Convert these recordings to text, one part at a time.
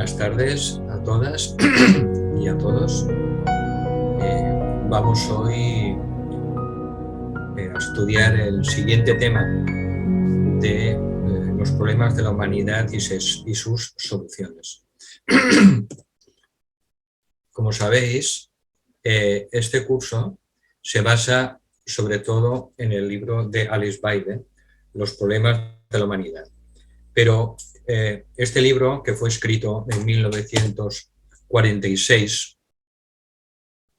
Buenas tardes a todas y a todos. Vamos hoy a estudiar el siguiente tema de los problemas de la humanidad y sus soluciones. Como sabéis, este curso se basa sobre todo en el libro de Alice Bailey, Los problemas de la humanidad. Pero este libro, que fue escrito en 1946,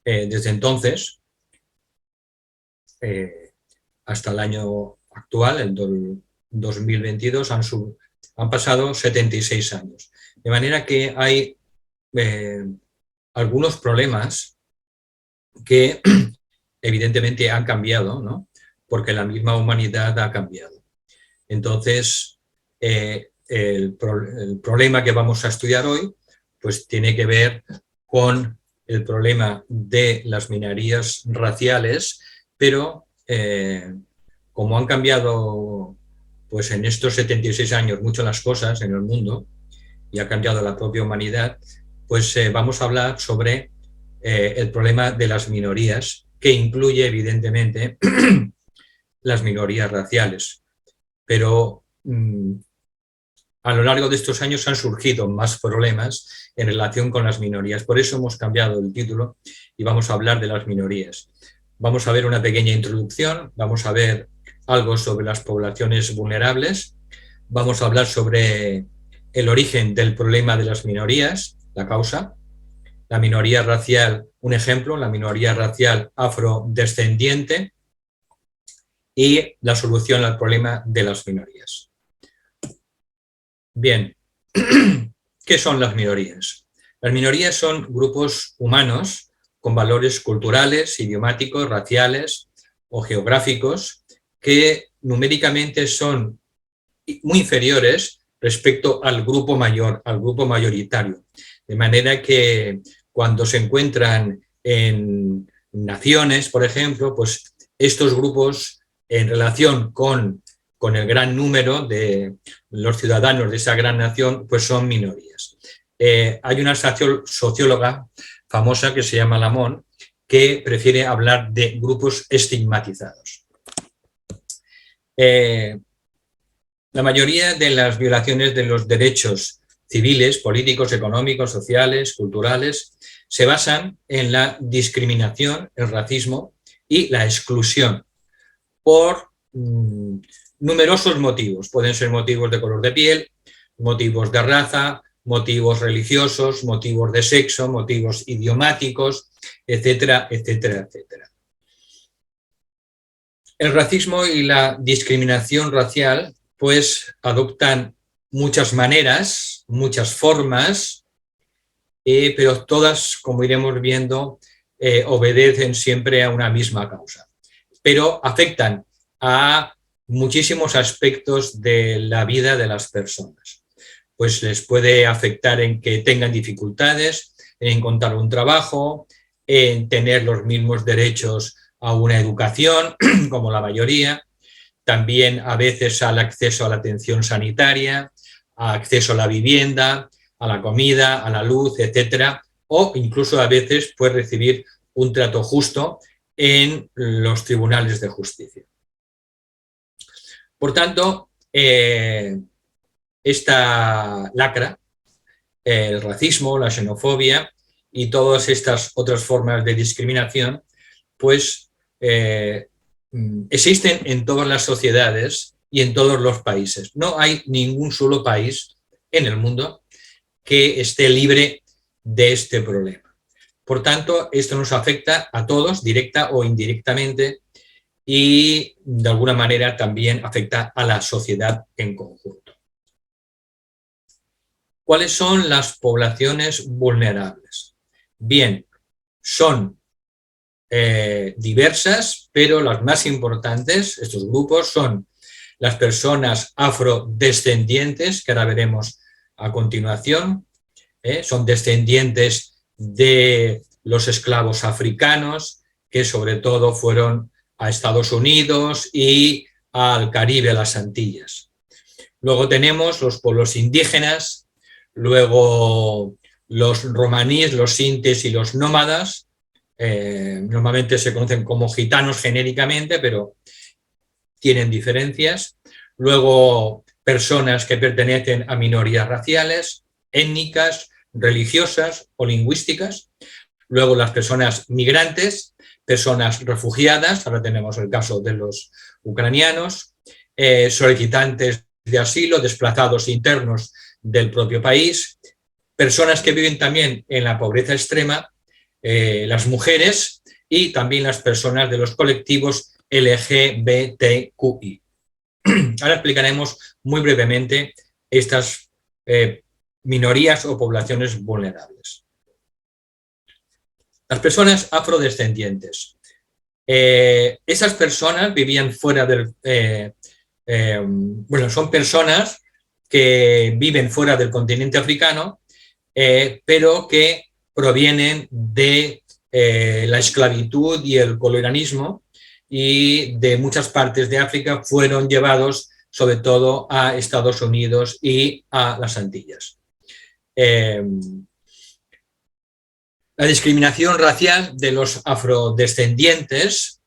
desde entonces hasta el año actual, el 2022, han pasado 76 años. De manera que hay algunos problemas que evidentemente han cambiado, ¿no? Porque la misma humanidad ha cambiado. Entonces, el problema que vamos a estudiar hoy pues tiene que ver con el problema de las minorías raciales, pero como han cambiado pues en estos 76 años mucho las cosas en el mundo y ha cambiado la propia humanidad, pues vamos a hablar sobre el problema de las minorías, que incluye evidentemente las minorías raciales. Pero a lo largo de estos años han surgido más problemas en relación con las minorías. Por eso hemos cambiado el título y vamos a hablar de las minorías. Vamos a ver una pequeña introducción, vamos a ver algo sobre las poblaciones vulnerables, vamos a hablar sobre el origen del problema de las minorías, la causa, la minoría racial, un ejemplo, la minoría racial afrodescendiente y la solución al problema de las minorías. Bien, ¿qué son las minorías? Las minorías son grupos humanos con valores culturales, idiomáticos, raciales o geográficos que numéricamente son muy inferiores respecto al grupo mayor, al grupo mayoritario. De manera que cuando se encuentran en naciones, por ejemplo, pues estos grupos en relación con el gran número de los ciudadanos de esa gran nación, pues son minorías. Hay una socióloga famosa que se llama Lamont, que prefiere hablar de grupos estigmatizados. La mayoría de las violaciones de los derechos civiles, políticos, económicos, sociales, culturales, se basan en la discriminación, el racismo y la exclusión por numerosos motivos. Pueden ser motivos de color de piel, motivos de raza, motivos religiosos, motivos de sexo, motivos idiomáticos, etcétera, etcétera, etcétera. El racismo y la discriminación racial pues adoptan muchas maneras, muchas formas, pero todas, como iremos viendo, obedecen siempre a una misma causa. Pero afectan a muchísimos aspectos de la vida de las personas. Pues les puede afectar en que tengan dificultades, en encontrar un trabajo, en tener los mismos derechos a una educación, como la mayoría, también a veces al acceso a la atención sanitaria, a acceso a la vivienda, a la comida, a la luz, etcétera, o incluso a veces puede recibir un trato justo en los tribunales de justicia. Por tanto, esta lacra, el racismo, la xenofobia y todas estas otras formas de discriminación, pues existen en todas las sociedades y en todos los países. No hay ningún solo país en el mundo que esté libre de este problema. Por tanto, esto nos afecta a todos, directa o indirectamente, y de alguna manera también afecta a la sociedad en conjunto. ¿Cuáles son las poblaciones vulnerables? Bien, son diversas, pero las más importantes, estos grupos, son las personas afrodescendientes, que ahora veremos a continuación, son descendientes de los esclavos africanos, que sobre todo fueron a Estados Unidos y al Caribe, a las Antillas. Luego tenemos los pueblos indígenas, Luego los romaníes, los sintes y los nómadas, normalmente se conocen como gitanos genéricamente, pero tienen diferencias. Luego personas que pertenecen a minorías raciales, étnicas, religiosas o lingüísticas. Luego las personas migrantes, personas refugiadas, ahora tenemos el caso de los ucranianos, solicitantes de asilo, desplazados internos del propio país, personas que viven también en la pobreza extrema, las mujeres y también las personas de los colectivos LGBTQI. Ahora explicaremos muy brevemente estas minorías o poblaciones vulnerables. Las personas afrodescendientes. Esas personas vivían fuera del... bueno, son personas que viven fuera del continente africano, pero que provienen de la esclavitud y el colonialismo, y de muchas partes de África fueron llevados sobre todo a Estados Unidos y a las Antillas. La discriminación racial de los afrodescendientes,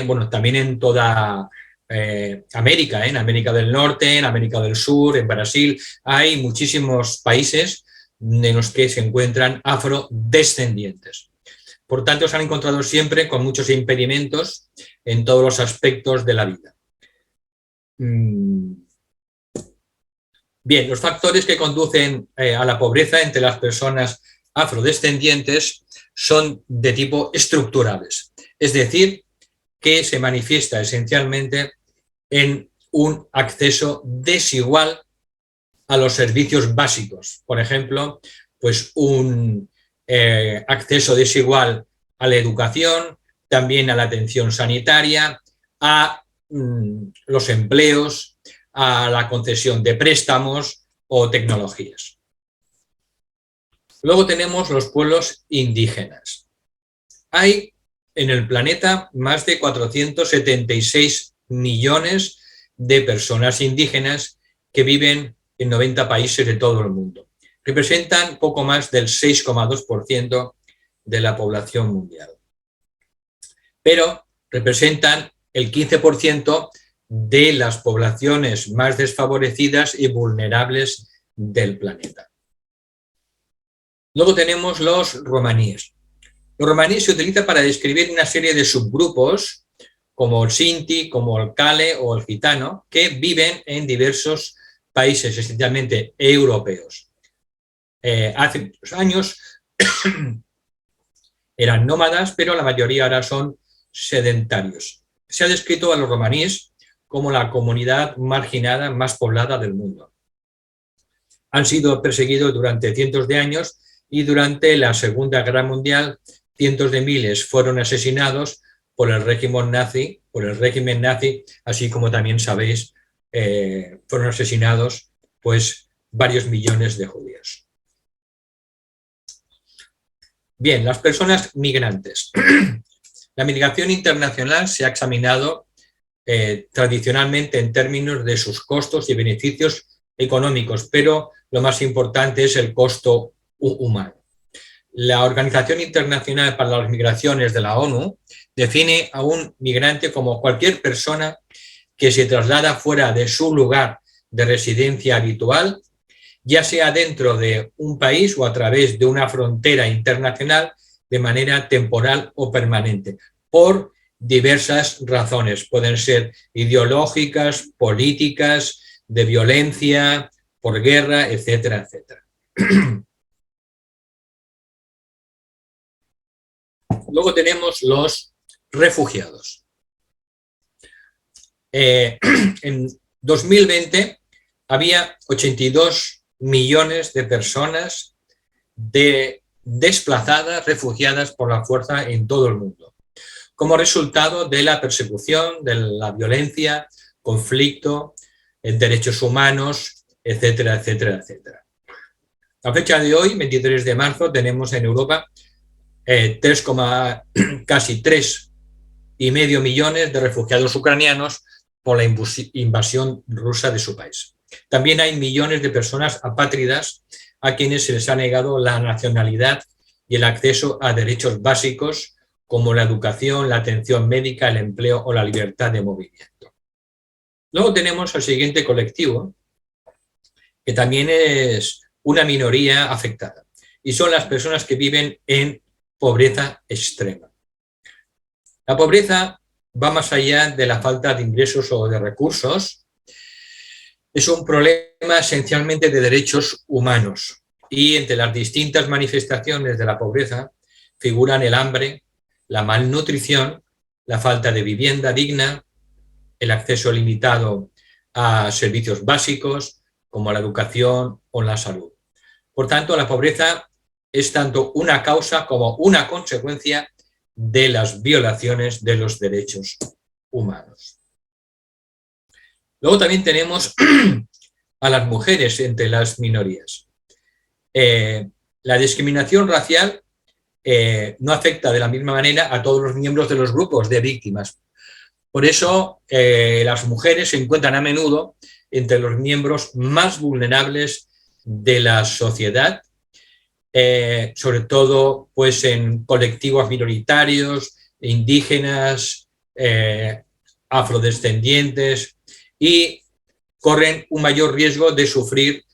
bueno, también en toda América, en América del Norte, en América del Sur, en Brasil, hay muchísimos países en los que se encuentran afrodescendientes. Por tanto, se han encontrado siempre con muchos impedimentos en todos los aspectos de la vida. Bien, los factores que conducen a la pobreza entre las personas afrodescendientes son de tipo estructurales, es decir, que se manifiesta esencialmente en un acceso desigual a los servicios básicos. Por ejemplo, pues un acceso desigual a la educación, también a la atención sanitaria, a los empleos, a la concesión de préstamos o tecnologías. Luego tenemos los pueblos indígenas. Hay en el planeta más de 476 millones de personas indígenas que viven en 90 países de todo el mundo. Representan poco más del 6,2% de la población mundial. Pero representan el 15% de las poblaciones más desfavorecidas y vulnerables del planeta. Luego tenemos los romaníes. Los romaníes se utilizan para describir una serie de subgrupos, como el sinti, como el cale o el gitano, que viven en diversos países, esencialmente europeos. Hace muchos años eran nómadas, pero la mayoría ahora son sedentarios. Se ha descrito a los romaníes como la comunidad marginada más poblada del mundo. Han sido perseguidos durante cientos de años y durante la Segunda Guerra Mundial cientos de miles fueron asesinados por el régimen nazi, así como también sabéis, fueron asesinados pues varios millones de judíos. Bien, las personas migrantes. La migración internacional se ha examinado tradicionalmente en términos de sus costos y beneficios económicos, pero lo más importante es el costo humano. La Organización Internacional para las Migraciones de la ONU define a un migrante como cualquier persona que se traslada fuera de su lugar de residencia habitual, ya sea dentro de un país o a través de una frontera internacional de manera temporal o permanente, por diversas razones. Pueden ser ideológicas, políticas, de violencia, por guerra, etcétera, etcétera. Luego tenemos los refugiados. En 2020 había 82 millones de personas desplazadas, refugiadas por la fuerza en todo el mundo, como resultado de la persecución, de la violencia, conflicto, derechos humanos, etcétera, etcétera, etcétera. A fecha de hoy, 23 de marzo, tenemos en Europa casi 3,5 millones de refugiados ucranianos por la invasión rusa de su país. También hay millones de personas apátridas a quienes se les ha negado la nacionalidad y el acceso a derechos básicos como la educación, la atención médica, el empleo o la libertad de movimiento. Luego tenemos al siguiente colectivo, que también es una minoría afectada, y son las personas que viven en pobreza extrema. La pobreza va más allá de la falta de ingresos o de recursos. Es un problema esencialmente de derechos humanos, y entre las distintas manifestaciones de la pobreza figuran el hambre, la malnutrición, la falta de vivienda digna, el acceso limitado a servicios básicos como la educación o la salud. Por tanto, la pobreza es tanto una causa como una consecuencia de las violaciones de los derechos humanos. Luego también tenemos a las mujeres entre las minorías. La discriminación racial no afecta de la misma manera a todos los miembros de los grupos de víctimas. Por eso, las mujeres se encuentran a menudo entre los miembros más vulnerables de la sociedad, sobre todo pues, en colectivos minoritarios, indígenas, afrodescendientes, y corren un mayor riesgo de sufrir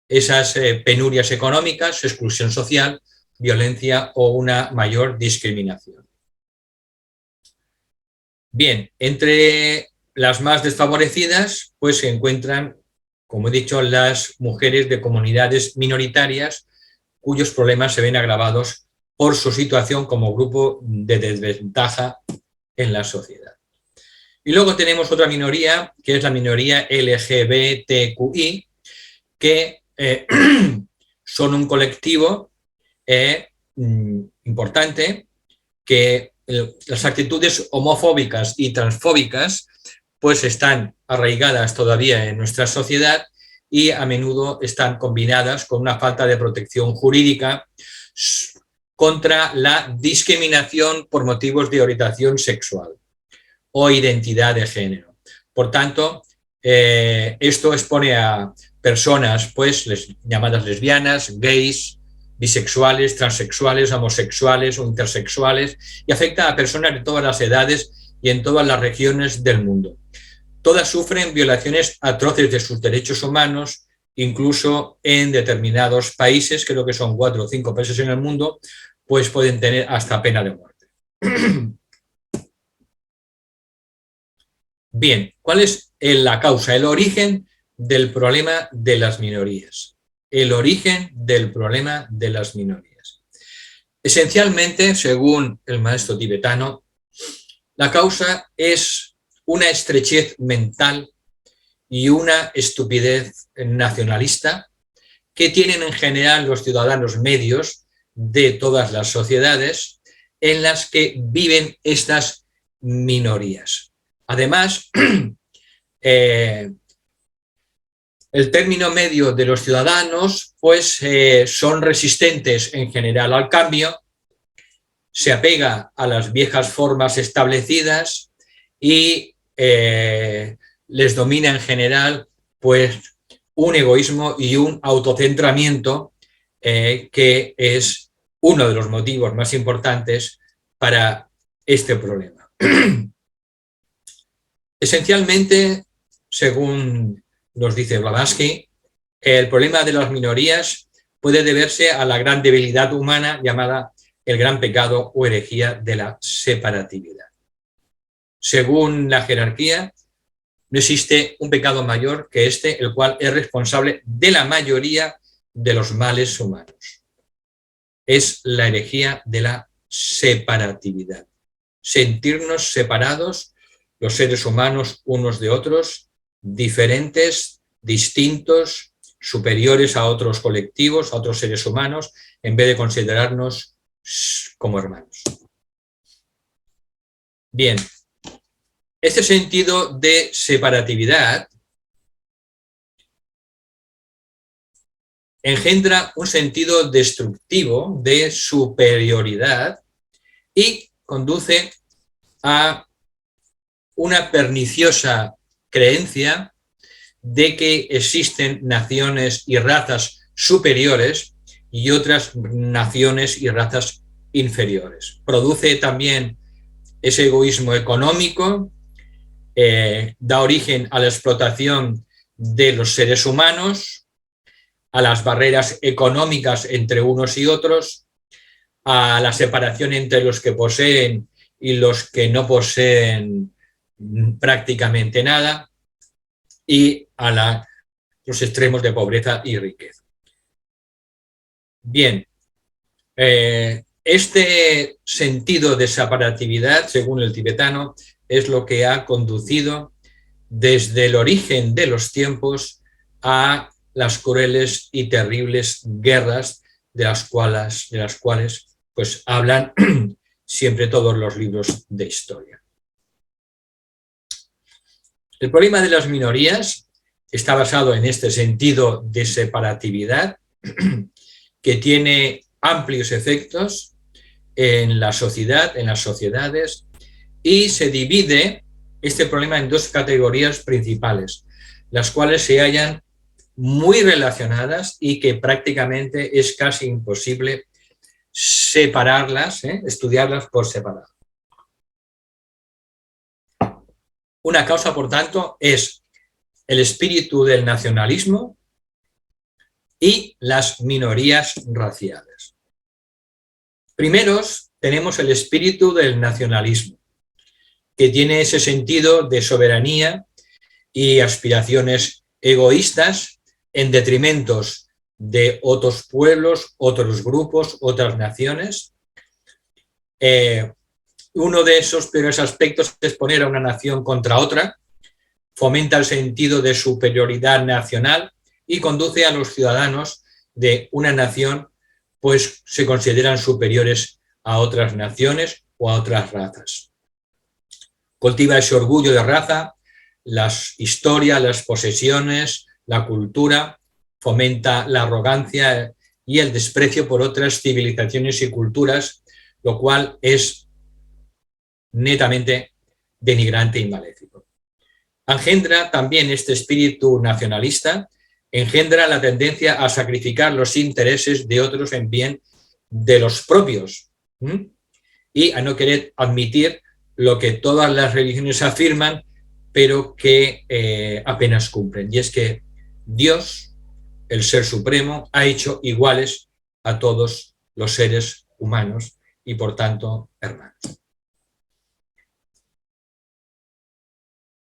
esas penurias económicas, exclusión social, violencia o una mayor discriminación. Bien, entre las más desfavorecidas pues se encuentran, como he dicho, las mujeres de comunidades minoritarias cuyos problemas se ven agravados por su situación como grupo de desventaja en la sociedad. Y luego tenemos otra minoría, que es la minoría LGBTQI, que son un colectivo importante que las actitudes homofóbicas y transfóbicas pues están arraigadas todavía en nuestra sociedad y a menudo están combinadas con una falta de protección jurídica contra la discriminación por motivos de orientación sexual o identidad de género. Por tanto, esto expone a personas pues, llamadas lesbianas, gays, bisexuales, transexuales, homosexuales o intersexuales, y afecta a personas de todas las edades y en todas las regiones del mundo. Todas sufren violaciones atroces de sus derechos humanos, incluso en determinados países, creo que son 4 o 5 países en el mundo, pues pueden tener hasta pena de muerte. Bien, ¿cuál es la causa, el origen del problema de las minorías? El origen del problema de las minorías. Esencialmente, según el maestro tibetano, la causa es una estrechez mental y una estupidez nacionalista que tienen en general los ciudadanos medios de todas las sociedades en las que viven estas minorías. Además, el término medio de los ciudadanos pues, son resistentes en general al cambio, se apega a las viejas formas establecidas y les domina en general pues, un egoísmo y un autocentramiento que es uno de los motivos más importantes para este problema. Esencialmente, según nos dice Blavatsky, el problema de las minorías puede deberse a la gran debilidad humana llamada el gran pecado o herejía de la separatividad. Según la jerarquía, no existe un pecado mayor que este, el cual es responsable de la mayoría de los males humanos. Es la herejía de la separatividad. Sentirnos separados, los seres humanos unos de otros, diferentes, distintos, superiores a otros colectivos, a otros seres humanos, en vez de considerarnos como hermanos. Bien, este sentido de separatividad engendra un sentido destructivo de superioridad y conduce a una perniciosa creencia de que existen naciones y razas superiores y otras naciones y razas inferiores. Produce también ese egoísmo económico, da origen a la explotación de los seres humanos, a las barreras económicas entre unos y otros, a la separación entre los que poseen y los que no poseen prácticamente nada, y a los extremos de pobreza y riqueza. Bien, este sentido de separatividad, según el tibetano, es lo que ha conducido desde el origen de los tiempos a las crueles y terribles guerras de las cuales pues, hablan siempre todos los libros de historia. El problema de las minorías está basado en este sentido de separatividad que tiene amplios efectos en la sociedad, en las sociedades, y se divide este problema en dos categorías principales, las cuales se hallan muy relacionadas y que prácticamente es casi imposible separarlas, estudiarlas por separado. Una causa, por tanto, es el espíritu del nacionalismo y las minorías raciales. Primeros tenemos el espíritu del nacionalismo, que tiene ese sentido de soberanía y aspiraciones egoístas en detrimento de otros pueblos, otros grupos, otras naciones. Uno de esos peores aspectos es poner a una nación contra otra, fomenta el sentido de superioridad nacional y conduce a los ciudadanos de una nación, pues se consideran superiores a otras naciones o a otras razas. Cultiva ese orgullo de raza, las historias, las posesiones, la cultura, fomenta la arrogancia y el desprecio por otras civilizaciones y culturas, lo cual es netamente denigrante y maléfico. Engendra también este espíritu nacionalista, engendra la tendencia a sacrificar los intereses de otros en bien de los propios y a no querer admitir lo que todas las religiones afirman, pero que apenas cumplen. Y es que Dios, el Ser Supremo, ha hecho iguales a todos los seres humanos y, por tanto, hermanos.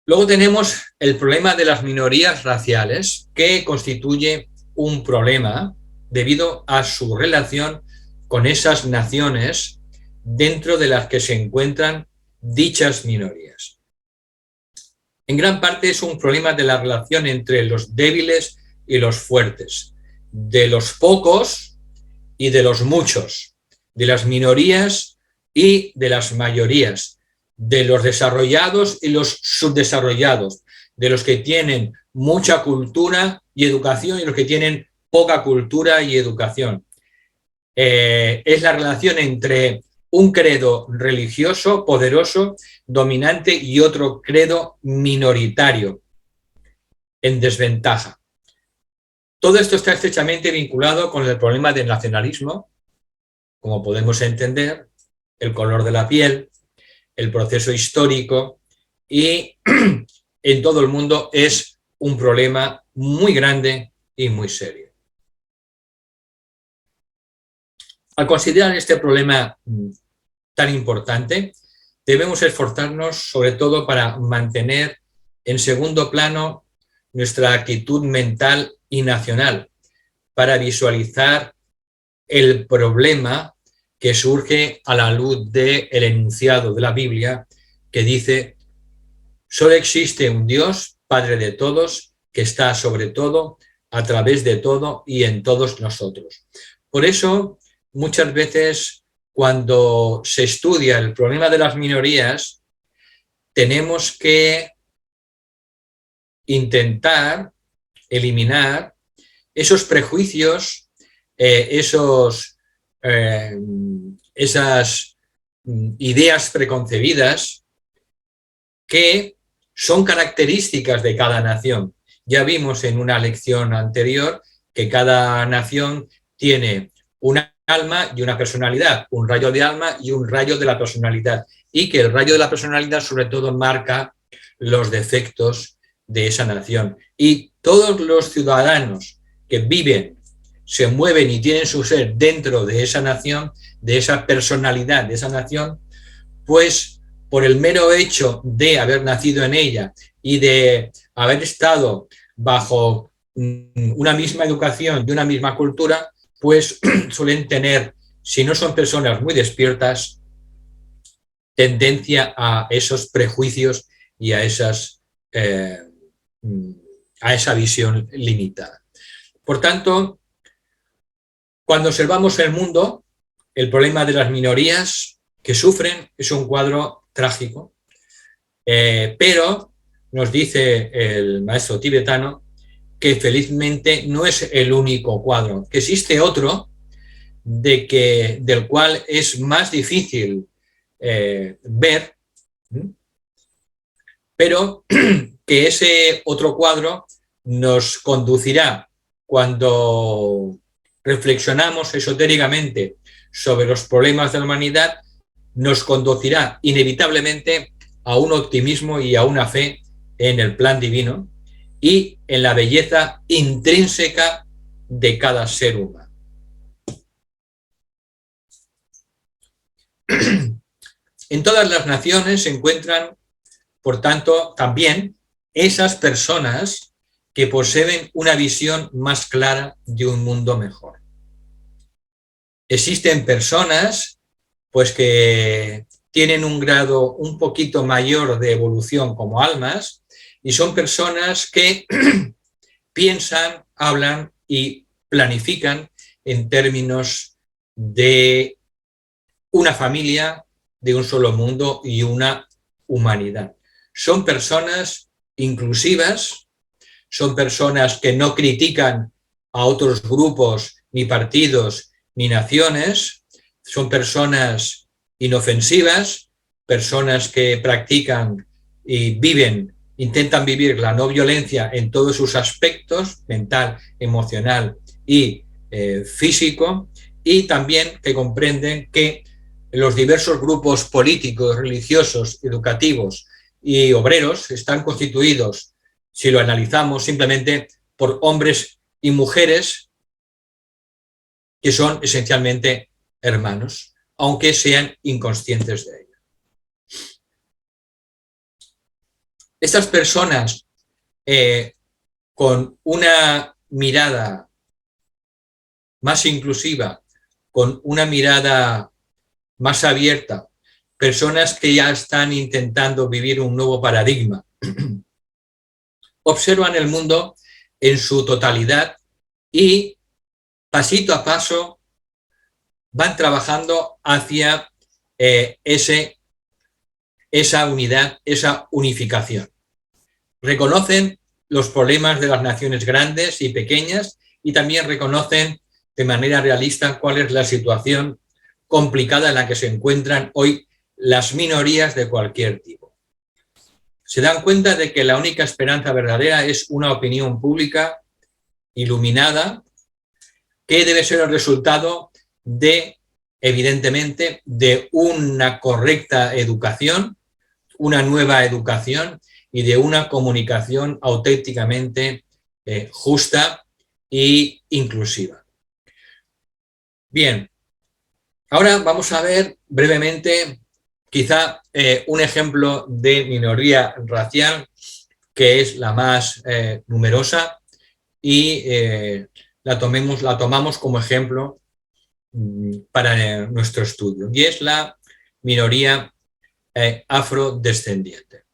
Luego tenemos el problema de las minorías raciales, que constituye un problema debido a su relación con esas naciones dentro de las que se encuentran dichas minorías. En gran parte es un problema de la relación entre los débiles y los fuertes, de los pocos y de los muchos, de las minorías y de las mayorías, de los desarrollados y los subdesarrollados, de los que tienen mucha cultura y educación y los que tienen poca cultura y educación. Es la relación entre un credo religioso poderoso, dominante, y otro credo minoritario, en desventaja. Todo esto está estrechamente vinculado con el problema del nacionalismo, como podemos entender, el color de la piel, el proceso histórico, y en todo el mundo es un problema muy grande y muy serio. Al considerar este problema tan importante, debemos esforzarnos sobre todo para mantener en segundo plano nuestra actitud mental y nacional, para visualizar el problema que surge a la luz del enunciado de la Biblia, que dice: solo existe un Dios, Padre de todos, que está sobre todo, a través de todo y en todos nosotros. Por eso, muchas veces, cuando se estudia el problema de las minorías, tenemos que intentar eliminar esos prejuicios, esas ideas preconcebidas que son características de cada nación. Ya vimos en una lección anterior que cada nación tiene una alma y una personalidad, un rayo de alma y un rayo de la personalidad, y que el rayo de la personalidad sobre todo marca los defectos de esa nación. Y todos los ciudadanos que viven, se mueven y tienen su ser dentro de esa nación, de esa personalidad de esa nación, pues por el mero hecho de haber nacido en ella y de haber estado bajo una misma educación y una misma cultura, pues suelen tener, si no son personas muy despiertas, tendencia a esos prejuicios y a esa visión limitada. Por tanto, cuando observamos el mundo, el problema de las minorías que sufren es un cuadro trágico, pero nos dice el maestro tibetano que felizmente no es el único cuadro, que existe otro del cual es más difícil ver, pero que ese otro cuadro nos conducirá, cuando reflexionamos esotéricamente sobre los problemas de la humanidad, nos conducirá inevitablemente a un optimismo y a una fe en el plan divino y en la belleza intrínseca de cada ser humano. En todas las naciones se encuentran, por tanto, también esas personas que poseen una visión más clara de un mundo mejor. Existen personas pues que tienen un grado un poquito mayor de evolución como almas, y son personas que piensan, hablan y planifican en términos de una familia, de un solo mundo y una humanidad. Son personas inclusivas, son personas que no critican a otros grupos, ni partidos, ni naciones, son personas inofensivas, personas que practican y viven, intentan vivir la no violencia en todos sus aspectos, mental, emocional y físico, y también que comprenden que los diversos grupos políticos, religiosos, educativos y obreros están constituidos, si lo analizamos, simplemente por hombres y mujeres que son esencialmente hermanos, aunque sean inconscientes de ello. Estas personas con una mirada más inclusiva, con una mirada más abierta, personas que ya están intentando vivir un nuevo paradigma, observan el mundo en su totalidad y pasito a paso van trabajando hacia esa unidad, esa unificación. Reconocen los problemas de las naciones grandes y pequeñas y también reconocen de manera realista cuál es la situación complicada en la que se encuentran hoy las minorías de cualquier tipo. Se dan cuenta de que la única esperanza verdadera es una opinión pública iluminada, que debe ser el resultado de, evidentemente, de una correcta educación, una nueva educación y de una comunicación auténticamente justa e inclusiva. Bien, ahora vamos a ver brevemente quizá un ejemplo de minoría racial que es la más numerosa y la tomamos como ejemplo para nuestro estudio, y es la minoría afrodescendiente.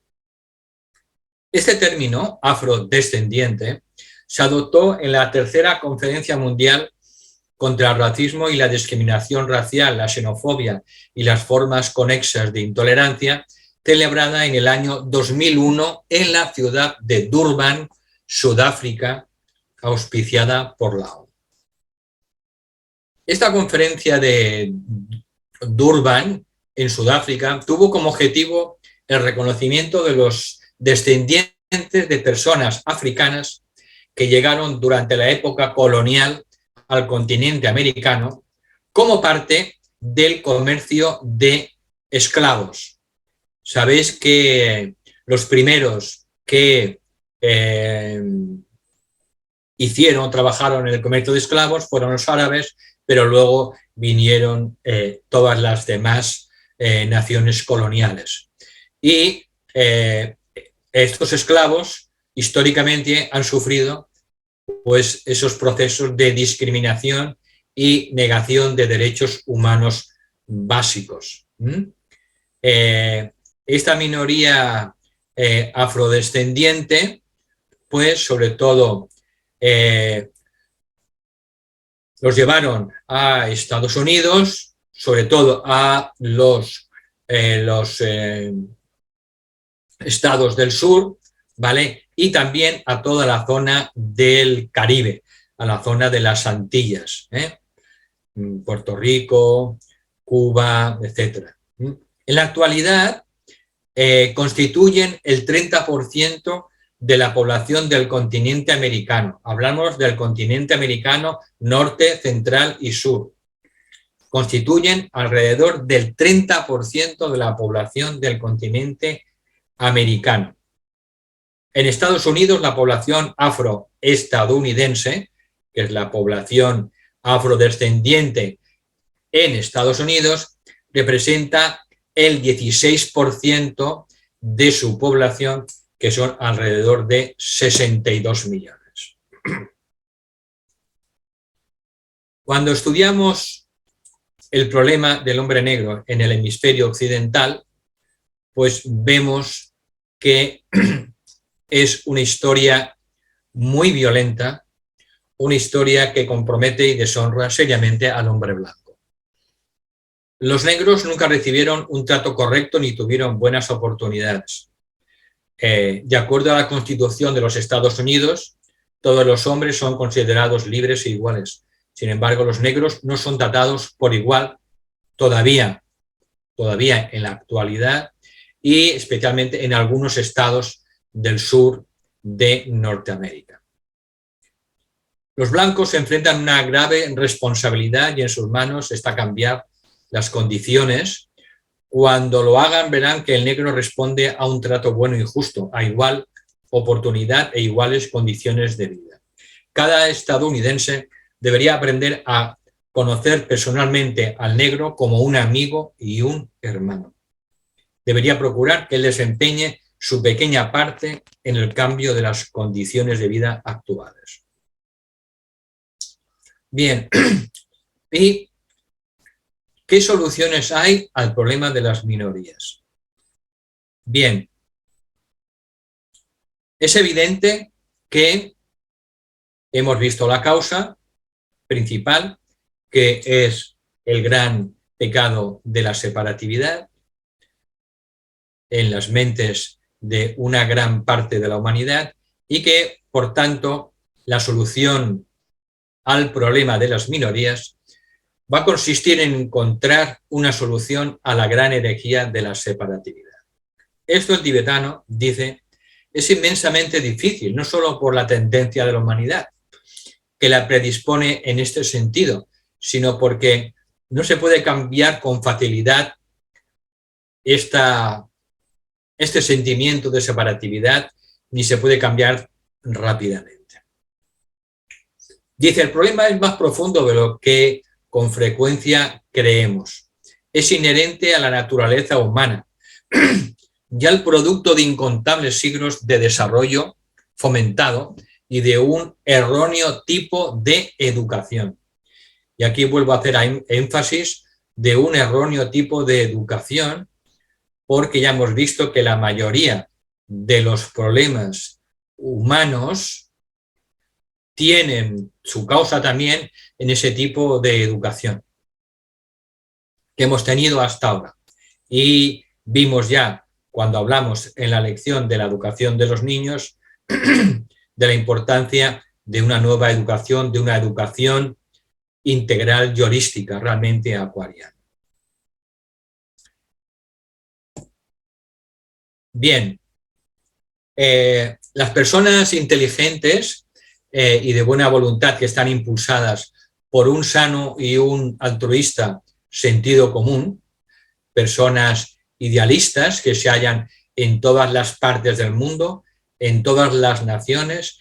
Este término, afrodescendiente, se adoptó en la tercera Conferencia Mundial contra el Racismo y la Discriminación Racial, la Xenofobia y las formas conexas de intolerancia, celebrada en el año 2001 en la ciudad de Durban, Sudáfrica, auspiciada por la ONU. Esta conferencia de Durban, en Sudáfrica, tuvo como objetivo el reconocimiento de los descendientes de personas africanas que llegaron durante la época colonial al continente americano como parte del comercio de esclavos. Sabéis que los primeros que trabajaron en el comercio de esclavos fueron los árabes, pero luego vinieron todas las demás naciones coloniales. Y estos esclavos históricamente han sufrido pues, esos procesos de discriminación y negación de derechos humanos básicos. Esta minoría afrodescendiente, pues sobre todo los llevaron a Estados Unidos, sobre todo a los estados del sur, ¿vale? Y también a toda la zona del Caribe, a la zona de las Antillas, Puerto Rico, Cuba, etc. En la actualidad constituyen el 30% de la población del continente americano. Hablamos del continente americano norte, central y sur. Constituyen alrededor del 30% de la población del continente americano. En Estados Unidos, la población afroestadounidense, que es la población afrodescendiente en Estados Unidos, representa el 16% de su población, que son alrededor de 62 millones. Cuando estudiamos el problema del hombre negro en el hemisferio occidental, pues vemos que es una historia muy violenta, una historia que compromete y deshonra seriamente al hombre blanco. Los negros nunca recibieron un trato correcto ni tuvieron buenas oportunidades. De acuerdo a la Constitución de los Estados Unidos, todos los hombres son considerados libres e iguales. Sin embargo, los negros no son tratados por igual todavía en la actualidad y especialmente en algunos estados del sur de Norteamérica. Los blancos se enfrentan a una grave responsabilidad y en sus manos está cambiar las condiciones. Cuando lo hagan verán que el negro responde a un trato bueno y justo, a igual oportunidad e iguales condiciones de vida. Cada estadounidense debería aprender a conocer personalmente al negro como un amigo y un hermano. Debería procurar que él desempeñe su pequeña parte en el cambio de las condiciones de vida actuales. Bien, ¿y qué soluciones hay al problema de las minorías? Bien, es evidente que hemos visto la causa principal, que es el gran pecado de la separatividad en las mentes de una gran parte de la humanidad y que, por tanto, la solución al problema de las minorías va a consistir en encontrar una solución a la gran herejía de la separatividad. Esto el tibetano dice es inmensamente difícil, no solo por la tendencia de la humanidad, que la predispone en este sentido, sino porque no se puede cambiar con facilidad este sentimiento de separatividad, ni se puede cambiar rápidamente. Dice, el problema es más profundo de lo que con frecuencia creemos. Es inherente a la naturaleza humana, ya el producto de incontables siglos de desarrollo fomentado y de un erróneo tipo de educación. Y aquí vuelvo a hacer énfasis de un erróneo tipo de educación, porque ya hemos visto que la mayoría de los problemas humanos tienen su causa también en ese tipo de educación que hemos tenido hasta ahora. Y vimos ya, cuando hablamos en la lección de la educación de los niños, de la importancia de una nueva educación, de una educación integral y holística, realmente acuariana. Bien, las personas inteligentes y de buena voluntad que están impulsadas por un sano y un altruista sentido común, personas idealistas que se hallan en todas las partes del mundo, en todas las naciones,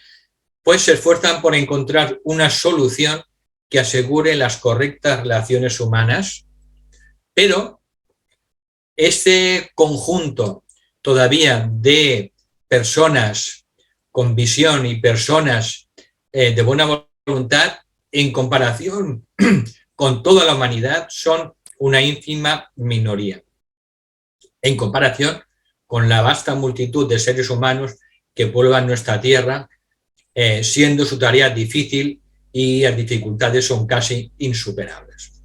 pues se esfuerzan por encontrar una solución que asegure las correctas relaciones humanas, pero este conjunto todavía de personas con visión y personas de buena voluntad, en comparación con toda la humanidad, son una ínfima minoría, en comparación con la vasta multitud de seres humanos que pueblan nuestra tierra, siendo su tarea difícil y las dificultades son casi insuperables.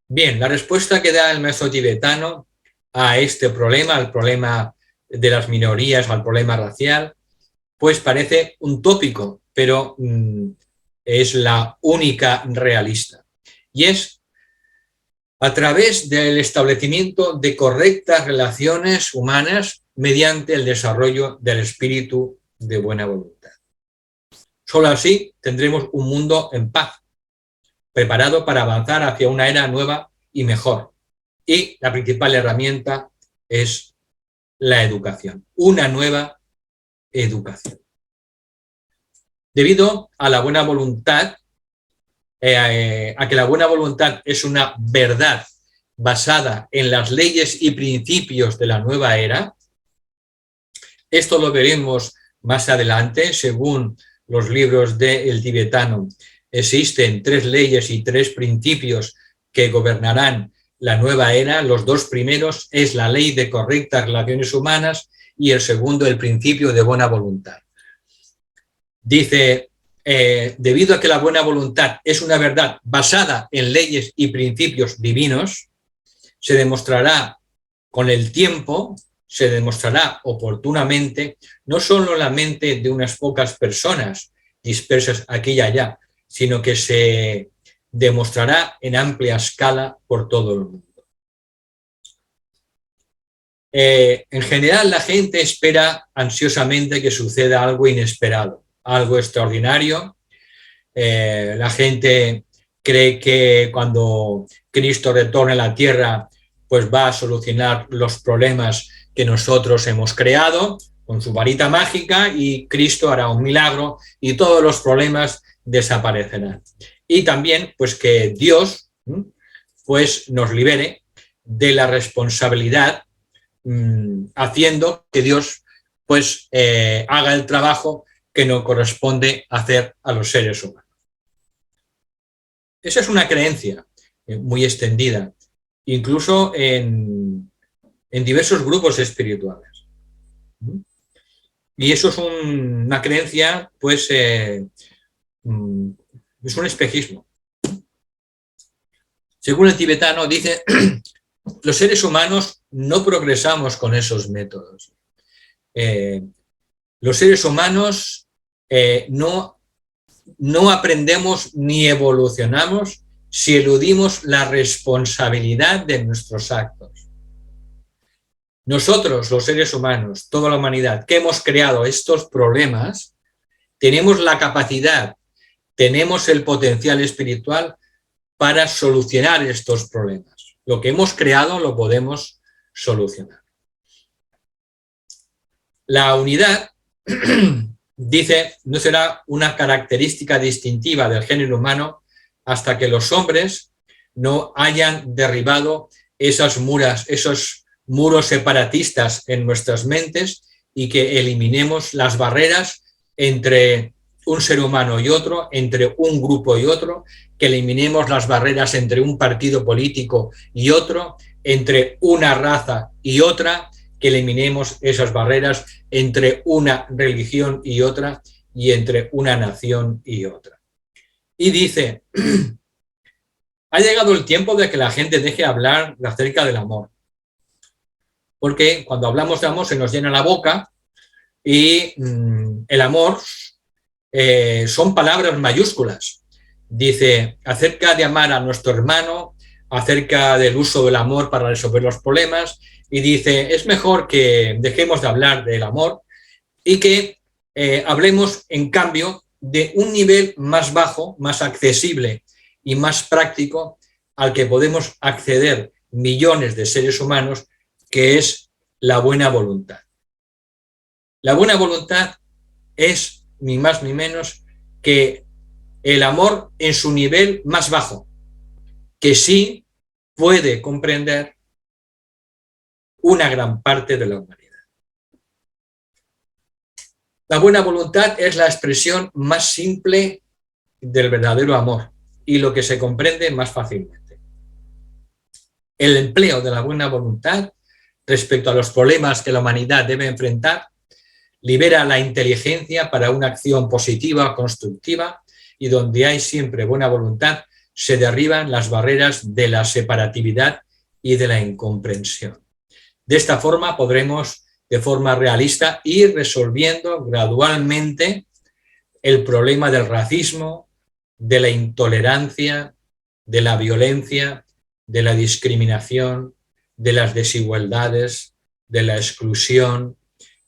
Bien, la respuesta que da el maestro tibetano a este problema, al problema de las minorías, al problema racial, pues parece un tópico, pero es la única realista. Y es a través del establecimiento de correctas relaciones humanas mediante el desarrollo del espíritu de buena voluntad. Solo así tendremos un mundo en paz, preparado para avanzar hacia una era nueva y mejor. Y la principal herramienta es la educación, una nueva educación. Debido a la buena voluntad, a que la buena voluntad es una verdad basada en las leyes y principios de la nueva era, esto lo veremos más adelante, según los libros del tibetano. Existen 3 leyes y 3 principios que gobernarán la nueva era. Los 2 primeros es la ley de correctas relaciones humanas y el segundo el principio de buena voluntad. Dice, debido a que la buena voluntad es una verdad basada en leyes y principios divinos, se demostrará con el tiempo, se demostrará oportunamente, no solo en la mente de unas pocas personas dispersas aquí y allá, sino que se demostrará en amplia escala por todo el mundo. En general, la gente espera ansiosamente que suceda algo inesperado, algo extraordinario. La gente cree que cuando Cristo retorne a la tierra, pues va a solucionar los problemas que nosotros hemos creado con su varita mágica, y Cristo hará un milagro y todos los problemas desaparecerán. Y también pues que Dios pues nos libere de la responsabilidad, haciendo que Dios pues haga el trabajo que nos corresponde hacer a los seres humanos. Esa es una creencia muy extendida, incluso en diversos grupos espirituales. Y eso es una creencia, pues, es un espejismo. Según el tibetano, dice, los seres humanos no progresamos con esos métodos. Los seres humanos no aprendemos ni evolucionamos si eludimos la responsabilidad de nuestros actos. Nosotros, los seres humanos, toda la humanidad, que hemos creado estos problemas, tenemos la capacidad, tenemos el potencial espiritual para solucionar estos problemas. Lo que hemos creado lo podemos solucionar. La unidad, dice, no será una característica distintiva del género humano hasta que los hombres no hayan derribado esos muros separatistas en nuestras mentes y que eliminemos las barreras entre un ser humano y otro, entre un grupo y otro, que eliminemos las barreras entre un partido político y otro, entre una raza y otra, que eliminemos esas barreras entre una religión y otra y entre una nación y otra. Y dice, ha llegado el tiempo de que la gente deje hablar acerca del amor. Porque cuando hablamos de amor se nos llena la boca y el amor son palabras mayúsculas. Dice, acerca de amar a nuestro hermano, acerca del uso del amor para resolver los problemas, y dice, es mejor que dejemos de hablar del amor y que hablemos, en cambio, de un nivel más bajo, más accesible y más práctico al que podemos acceder millones de seres humanos, que es la buena voluntad. La buena voluntad es ni más ni menos que el amor en su nivel más bajo, que sí puede comprender una gran parte de la humanidad. La buena voluntad es la expresión más simple del verdadero amor y lo que se comprende más fácilmente. El empleo de la buena voluntad respecto a los problemas que la humanidad debe enfrentar libera la inteligencia para una acción positiva, constructiva, y donde hay siempre buena voluntad se derriban las barreras de la separatividad y de la incomprensión. De esta forma podremos, de forma realista, ir resolviendo gradualmente el problema del racismo, de la intolerancia, de la violencia, de la discriminación, de las desigualdades, de la exclusión,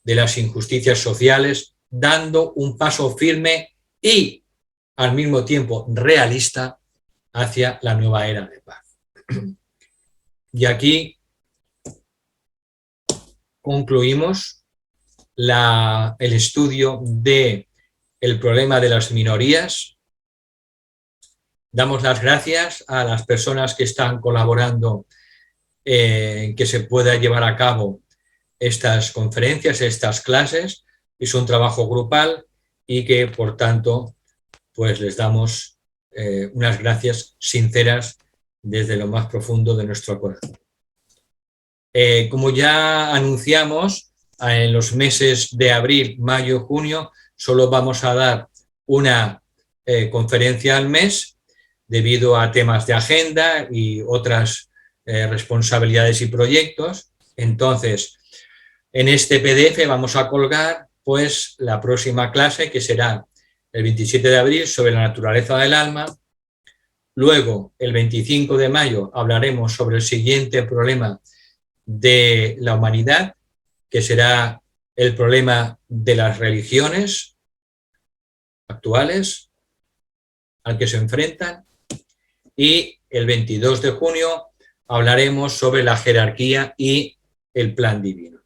de las injusticias sociales, dando un paso firme y al mismo tiempo realista hacia la nueva era de paz. Y aquí concluimos el estudio del problema de las minorías. Damos las gracias a las personas que están colaborando en que se pueda llevar a cabo estas conferencias, estas clases. Es un trabajo grupal y que, por tanto, pues les damos unas gracias sinceras desde lo más profundo de nuestro corazón. Como ya anunciamos, en los meses de abril, mayo, junio, solo vamos a dar una conferencia al mes debido a temas de agenda y otras responsabilidades y proyectos. Entonces, en este PDF vamos a colgar pues la próxima clase, que será el 27 de abril, sobre la naturaleza del alma. Luego, el 25 de mayo, hablaremos sobre el siguiente problema de la humanidad, que será el problema de las religiones actuales al que se enfrentan. Y el 22 de junio hablaremos sobre la jerarquía y el plan divino.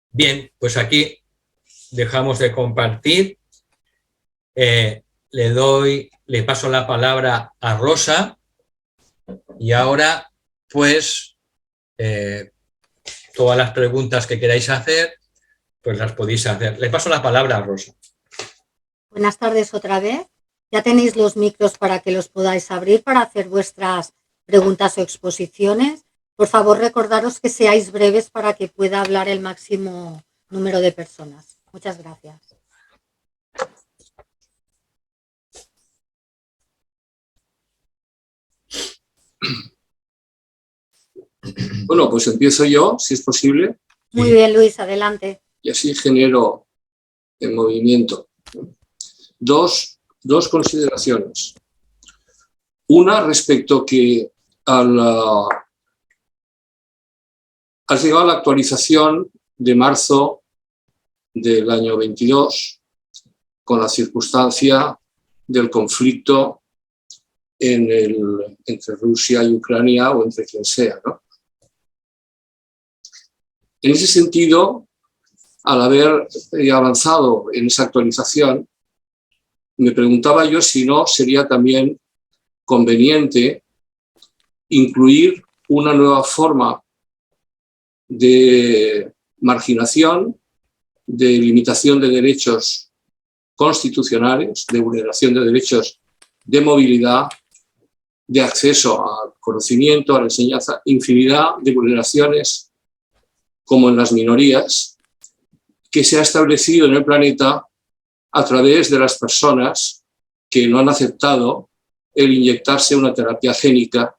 Bien, pues aquí dejamos de compartir. Le paso la palabra a Rosa y ahora pues todas las preguntas que queráis hacer pues las podéis hacer. Le paso la palabra a Rosa. Buenas tardes otra vez. Ya tenéis los micros para que los podáis abrir para hacer vuestras preguntas o exposiciones. Por favor, recordaros que seáis breves para que pueda hablar el máximo número de personas. Muchas gracias. Bueno, pues empiezo yo, si es posible. Muy bien, Luis, adelante. Y así genero el movimiento. Dos consideraciones. Una respecto que has llegado a la actualización de marzo del año 22 con la circunstancia del conflicto entre Rusia y Ucrania o entre quien sea, ¿no? En ese sentido, al haber avanzado en esa actualización, me preguntaba yo si no sería también conveniente incluir una nueva forma de marginación, de limitación de derechos constitucionales, de vulneración de derechos de movilidad, de acceso al conocimiento, a la enseñanza, infinidad de vulneraciones como en las minorías, que se ha establecido en el planeta a través de las personas que no han aceptado el inyectarse una terapia génica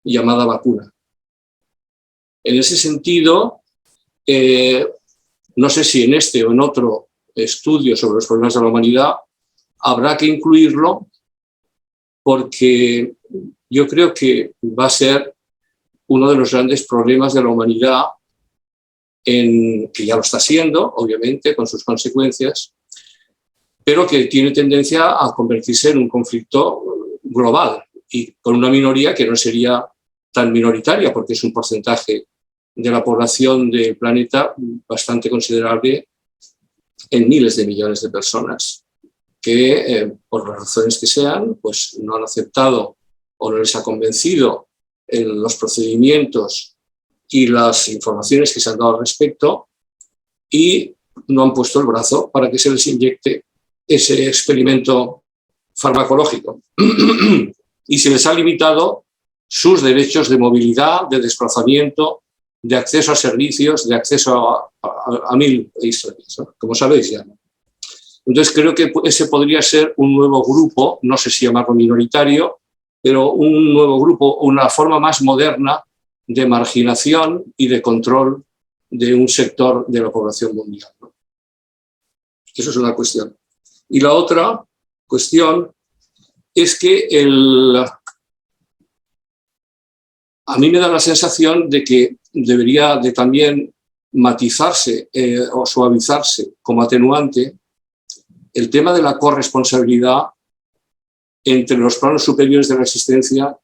llamada vacuna. En ese sentido, no sé si en este o en otro estudio sobre los problemas de la humanidad habrá que incluirlo, porque yo creo que va a ser uno de los grandes problemas de la humanidad, que ya lo está siendo, obviamente, con sus consecuencias, pero que tiene tendencia a convertirse en un conflicto global y con una minoría que no sería tan minoritaria, porque es un porcentaje de la población del planeta bastante considerable en miles de millones de personas que, por las razones que sean, pues no han aceptado o no les ha convencido en los procedimientos y las informaciones que se han dado al respecto y no han puesto el brazo para que se les inyecte ese experimento farmacológico. Y se les ha limitado sus derechos de movilidad, de desplazamiento, de acceso a servicios, de acceso a mil historias, ¿no? Como sabéis ya. Entonces creo que ese podría ser un nuevo grupo, no sé si llamarlo minoritario, pero un nuevo grupo, una forma más moderna de marginación y de control de un sector de la población mundial, ¿no? Eso es una cuestión. Y la otra cuestión es que a mí me da la sensación de que debería de también matizarse o suavizarse como atenuante el tema de la corresponsabilidad entre los planos superiores de la existencia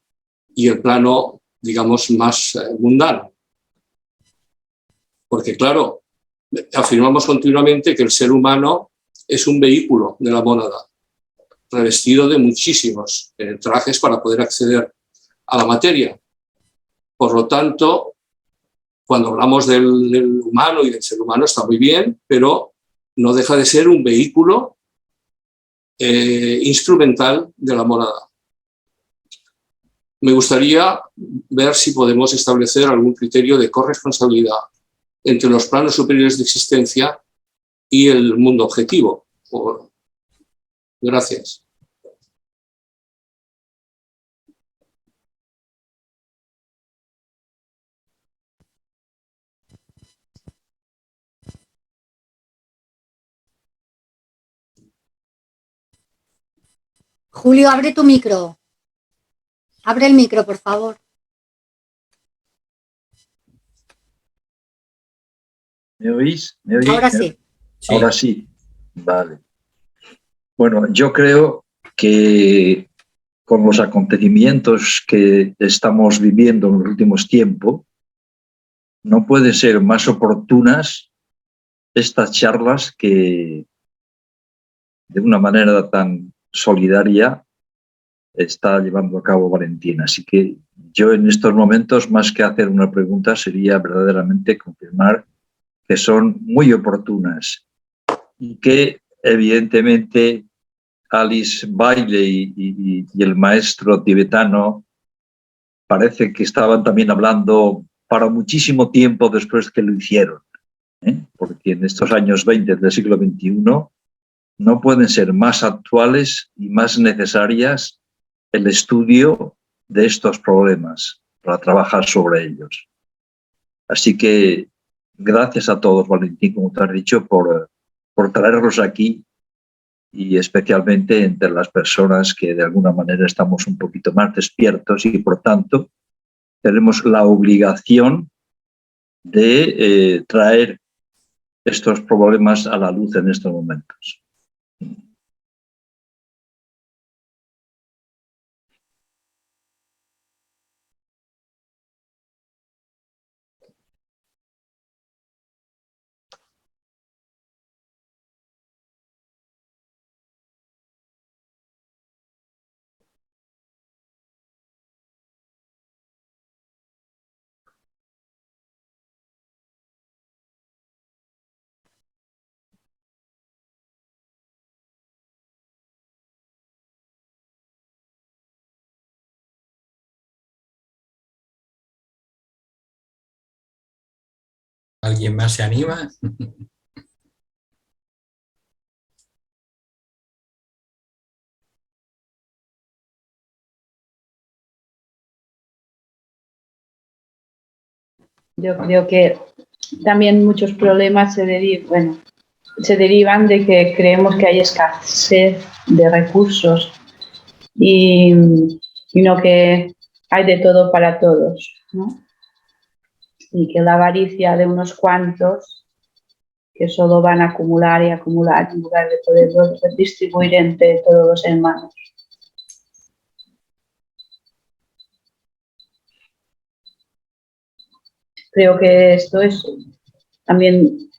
y el plano, digamos, más mundano. Porque, claro, afirmamos continuamente que el ser humano es un vehículo de la mónada, revestido de muchísimos trajes para poder acceder a la materia. Por lo tanto, cuando hablamos del humano y del ser humano está muy bien, pero no deja de ser un vehículo instrumental de la mónada. Me gustaría ver si podemos establecer algún criterio de corresponsabilidad entre los planos superiores de existencia y el mundo objetivo. Gracias. Julio, abre tu micro. Abre el micro, por favor. ¿Me oís? ¿Me oís? Ahora sí. Sí. Ahora sí. Vale. Bueno, yo creo que con los acontecimientos que estamos viviendo en los últimos tiempos, no pueden ser más oportunas estas charlas que de una manera tan solidaria está llevando a cabo Valentina. Así que yo en estos momentos, más que hacer una pregunta, sería verdaderamente confirmar que son muy oportunas y que evidentemente Alice Bailey y el maestro tibetano parece que estaban también hablando para muchísimo tiempo después que lo hicieron, porque en estos años 20 del siglo XXI no pueden ser más actuales y más necesarias el estudio de estos problemas para trabajar sobre ellos. Así que gracias a todos, Valentín, como te has dicho, por traerlos aquí y especialmente entre las personas que de alguna manera estamos un poquito más despiertos y por tanto tenemos la obligación de traer estos problemas a la luz en estos momentos. ¿Alguien más se anima? Yo creo que también muchos problemas se derivan de que creemos que hay escasez de recursos y no que hay de todo para todos, ¿no? Y que la avaricia de unos cuantos que solo van a acumular y acumular en lugar de poderlo distribuir entre todos los hermanos. Creo que esto es también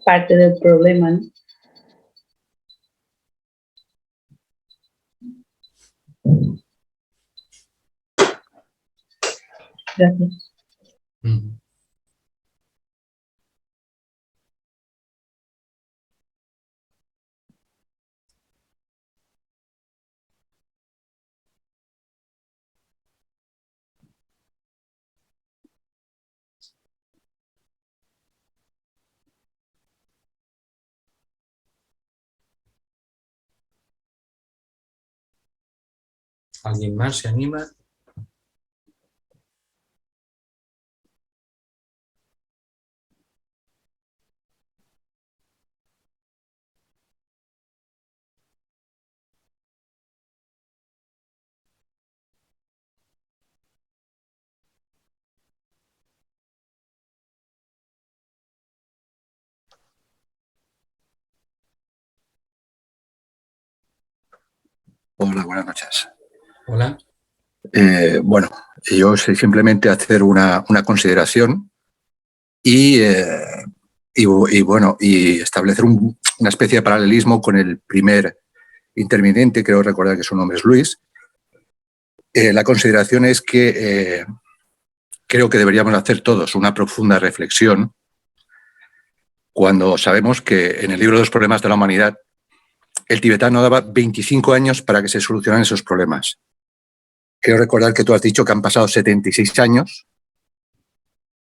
parte del problema, ¿no? Gracias. ¿Alguien más se anima? Hola, buenas noches. Hola. Bueno, yo sé simplemente hacer una consideración y establecer una especie de paralelismo con el primer interviniente, creo recordar que su nombre es Luis. La consideración es que creo que deberíamos hacer todos una profunda reflexión cuando sabemos que en el libro de los problemas de la humanidad el tibetano daba 25 años para que se solucionaran esos problemas. Quiero recordar que tú has dicho que han pasado 76 años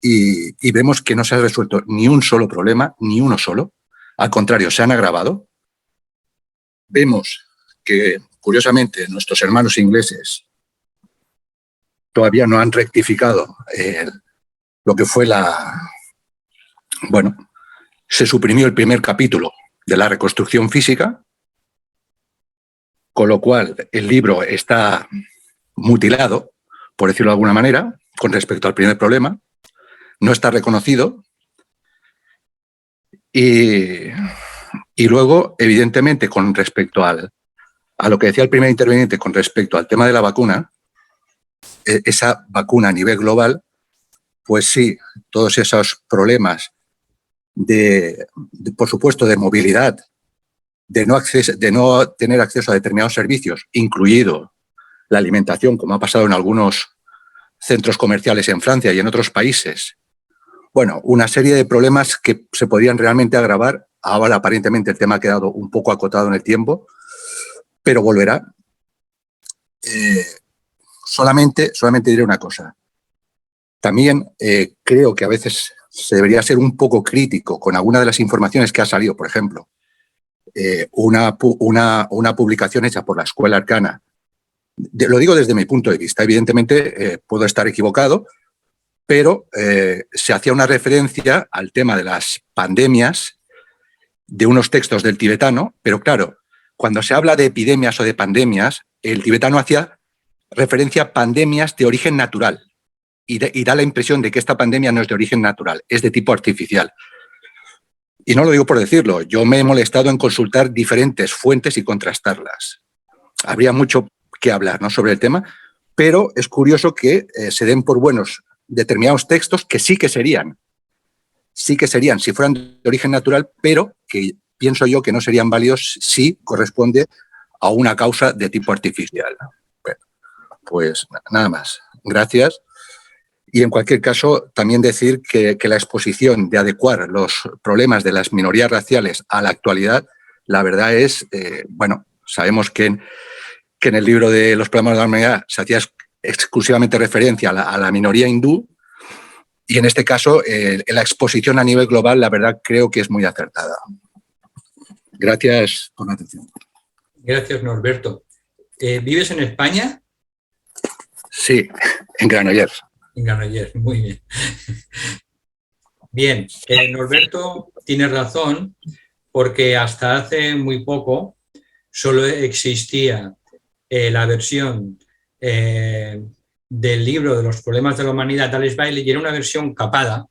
y vemos que no se ha resuelto ni un solo problema, ni uno solo. Al contrario, se han agravado. Vemos que, curiosamente, nuestros hermanos ingleses todavía no han rectificado lo que fue Bueno, se suprimió el primer capítulo de la reconstrucción física, con lo cual el libro está mutilado, por decirlo de alguna manera, con respecto al primer problema, no está reconocido y luego, evidentemente, con respecto a lo que decía el primer interviniente con respecto al tema de la vacuna, esa vacuna a nivel global, pues sí, todos esos problemas por supuesto, de movilidad, de no tener acceso a determinados servicios, incluido la alimentación, como ha pasado en algunos centros comerciales en Francia y en otros países. Bueno, una serie de problemas que se podrían realmente agravar. Ahora, aparentemente, el tema ha quedado un poco acotado en el tiempo, pero volverá. Solamente diré una cosa. También creo que a veces se debería ser un poco crítico con alguna de las informaciones que ha salido. Por ejemplo, una publicación hecha por la Escuela Arcana. Lo digo desde mi punto de vista. Evidentemente, puedo estar equivocado, pero se hacía una referencia al tema de las pandemias de unos textos del tibetano, pero claro, cuando se habla de epidemias o de pandemias, el tibetano hacía referencia a pandemias de origen natural y da la impresión de que esta pandemia no es de origen natural, es de tipo artificial. Y no lo digo por decirlo, yo me he molestado en consultar diferentes fuentes y contrastarlas. Habría mucho que hablar, ¿no?, sobre el tema, pero es curioso que se den por buenos determinados textos que sí que serían, si fueran de origen natural, pero que pienso yo que no serían válidos si corresponde a una causa de tipo artificial. Bueno, pues nada más. Gracias. Y en cualquier caso, también decir que la exposición de adecuar los problemas de las minorías raciales a la actualidad, la verdad es, bueno, sabemos que en el libro de los problemas de la humanidad se hacía exclusivamente referencia a la minoría hindú, y en este caso, la exposición a nivel global, la verdad, creo que es muy acertada. Gracias por la atención. Gracias, Norberto. ¿Vives en España? Sí, en Granollers. En Granollers, muy bien. Bien, Norberto tiene razón, porque hasta hace muy poco solo existía la versión del libro de los problemas de la humanidad de Alice Bailey, y era una versión capada,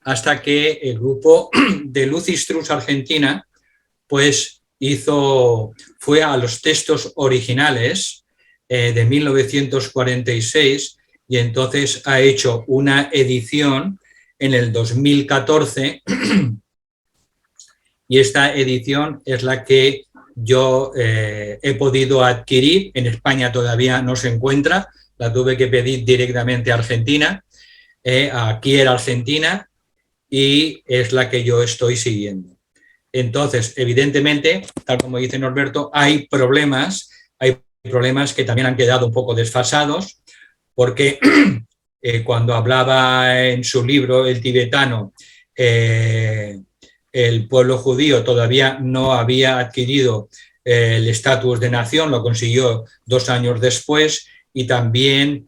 hasta que el grupo de Lucy Strauss Argentina pues fue a los textos originales de 1946 y entonces ha hecho una edición en el 2014 y esta edición es la que yo he podido adquirir. En España todavía no se encuentra, la tuve que pedir directamente a Argentina, aquí era Argentina, y es la que yo estoy siguiendo. Entonces, evidentemente, tal como dice Norberto, hay problemas que también han quedado un poco desfasados, porque cuando hablaba en su libro El tibetano, el pueblo judío todavía no había adquirido el estatus de nación, lo consiguió 2 años después, y también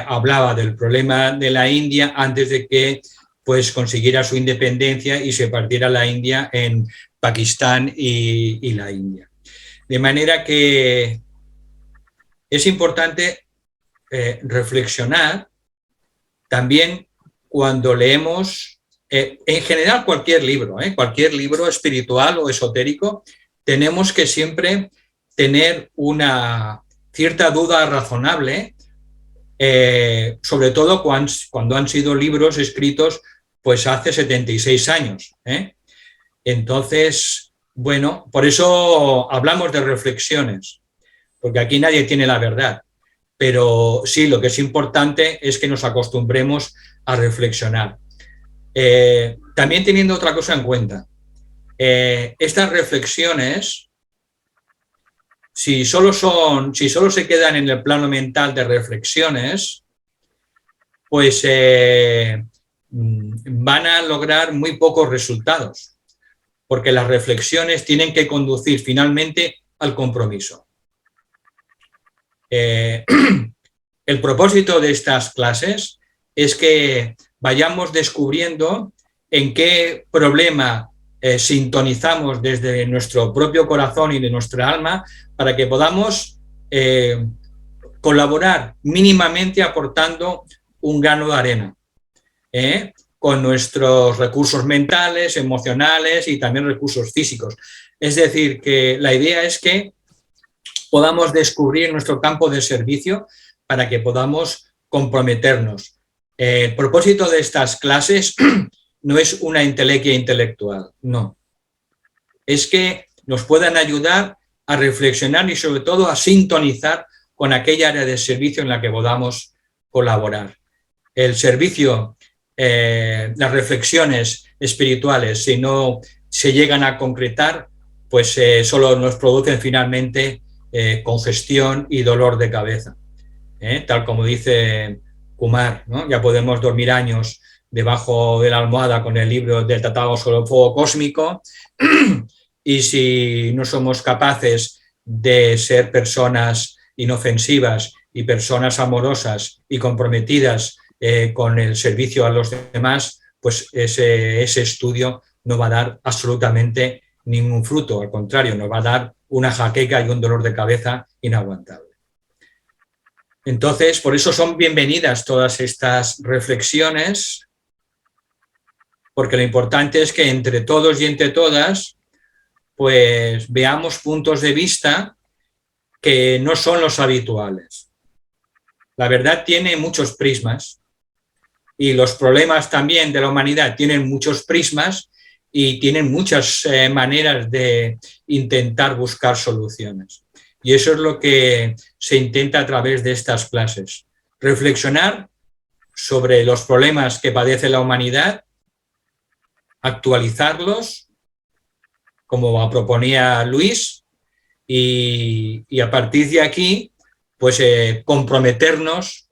hablaba del problema de la India antes de que pues consiguiera su independencia y se partiera la India en Pakistán y la India. De manera que es importante reflexionar también cuando leemos, en general cualquier libro espiritual o esotérico, tenemos que siempre tener una cierta duda razonable, sobre todo cuando han sido libros escritos pues hace 76 años. Entonces, bueno, por eso hablamos de reflexiones, porque aquí nadie tiene la verdad, pero sí, lo que es importante es que nos acostumbremos a reflexionar. También teniendo otra cosa en cuenta, estas reflexiones, si solo se quedan en el plano mental de reflexiones, pues van a lograr muy pocos resultados, porque las reflexiones tienen que conducir finalmente al compromiso. El propósito de estas clases es que vayamos descubriendo en qué problema sintonizamos desde nuestro propio corazón y de nuestra alma para que podamos colaborar mínimamente aportando un grano de arena con nuestros recursos mentales, emocionales y también recursos físicos. Es decir, que la idea es que podamos descubrir nuestro campo de servicio para que podamos comprometernos. El propósito de estas clases no es una entelequia intelectual, no. Es que nos puedan ayudar a reflexionar y sobre todo a sintonizar con aquella área de servicio en la que podamos colaborar. El servicio, las reflexiones espirituales, si no se llegan a concretar, pues solo nos producen finalmente congestión y dolor de cabeza. Tal como dice Kumar, ¿no? Ya podemos dormir años debajo de la almohada con el libro del Tratado sobre el Fuego Cósmico y si no somos capaces de ser personas inofensivas y personas amorosas y comprometidas con el servicio a los demás, pues ese estudio no va a dar absolutamente ningún fruto, al contrario, nos va a dar una jaqueca y un dolor de cabeza inaguantable. Entonces, por eso son bienvenidas todas estas reflexiones, porque lo importante es que entre todos y entre todas, pues veamos puntos de vista que no son los habituales. La verdad tiene muchos prismas y los problemas también de la humanidad tienen muchos prismas y tienen muchas maneras de intentar buscar soluciones. Y eso es lo que se intenta a través de estas clases. Reflexionar sobre los problemas que padece la humanidad, actualizarlos, como proponía Luis, y a partir de aquí, pues comprometernos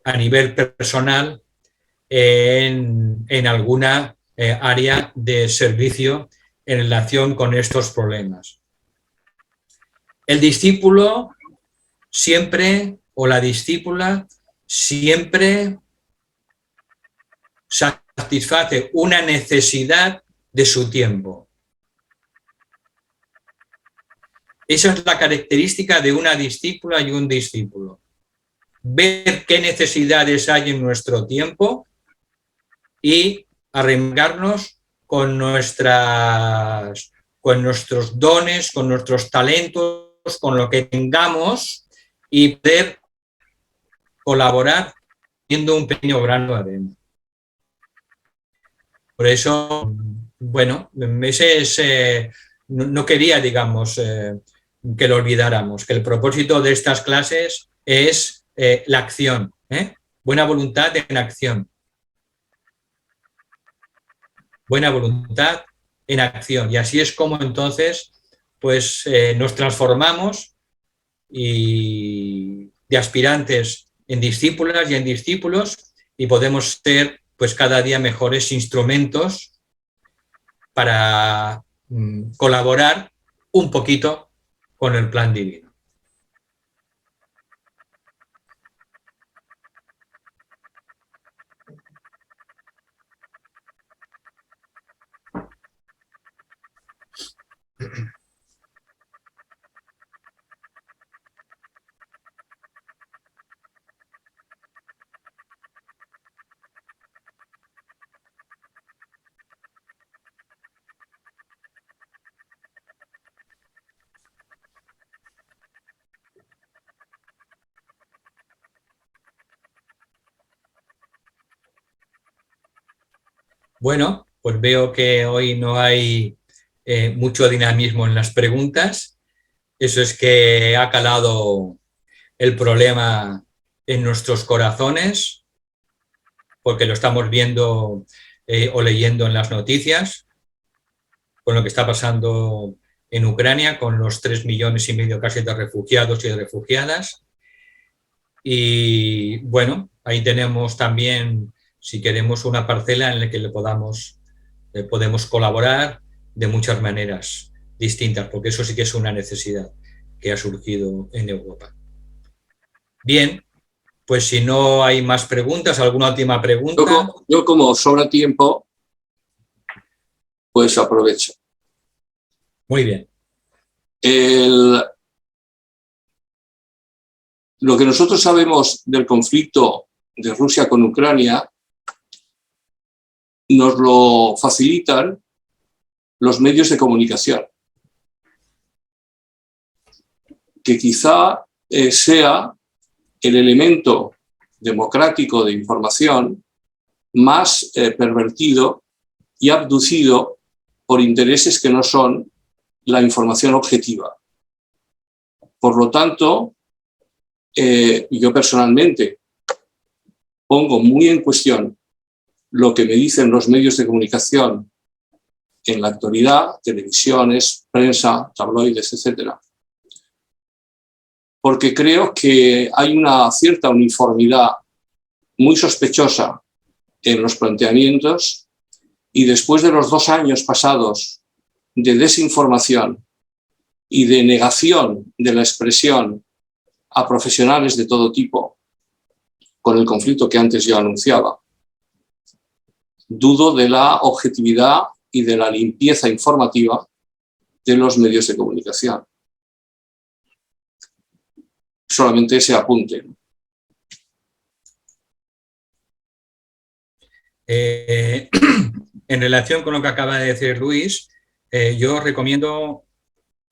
a nivel personal en alguna área de servicio en relación con estos problemas. El discípulo siempre, o la discípula, siempre satisface una necesidad de su tiempo. Esa es la característica de una discípula y un discípulo. Ver qué necesidades hay en nuestro tiempo y arremangarnos con nuestros dones, con nuestros talentos, con lo que tengamos y poder colaborar siendo un pequeño grano de arena. Por eso, bueno, no quería, digamos, que lo olvidáramos, que el propósito de estas clases es la acción, buena voluntad en acción. Buena voluntad en acción. Y así es como entonces pues, nos transformamos de aspirantes en discípulas y en discípulos y podemos ser pues, cada día mejores instrumentos para colaborar un poquito con el plan divino. Bueno, pues veo que hoy no hay mucho dinamismo en las preguntas. Eso es que ha calado el problema en nuestros corazones, porque lo estamos viendo o leyendo en las noticias, con lo que está pasando en Ucrania, con los 3,5 millones casi de refugiados y de refugiadas. Y bueno, ahí tenemos también, si queremos, una parcela en la que podemos colaborar de muchas maneras distintas, porque eso sí que es una necesidad que ha surgido en Europa. Bien, pues si no hay más preguntas, ¿alguna última pregunta? Yo como sobra tiempo, pues aprovecho. Muy bien. Lo que nosotros sabemos del conflicto de Rusia con Ucrania nos lo facilitan los medios de comunicación, que quizá sea el elemento democrático de información más pervertido y abducido por intereses que no son la información objetiva. Por lo tanto, yo personalmente pongo muy en cuestión lo que me dicen los medios de comunicación en la actualidad, televisiones, prensa, tabloides, etc. Porque creo que hay una cierta uniformidad muy sospechosa en los planteamientos y después de los 2 años pasados de desinformación y de negación de la expresión a profesionales de todo tipo, con el conflicto que antes yo anunciaba, dudo de la objetividad y de la limpieza informativa de los medios de comunicación. Solamente ese apunte. En relación con lo que acaba de decir Luis, yo recomiendo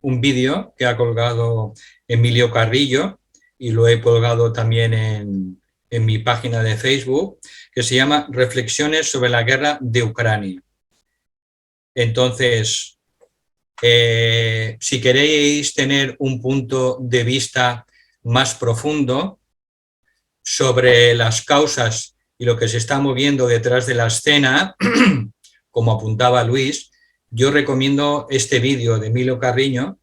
un vídeo que ha colgado Emilio Carrillo y lo he colgado también en mi página de Facebook, que se llama Reflexiones sobre la guerra de Ucrania. Entonces, si queréis tener un punto de vista más profundo sobre las causas y lo que se está moviendo detrás de la escena, como apuntaba Luis, yo recomiendo este vídeo de Emilio Carrillo,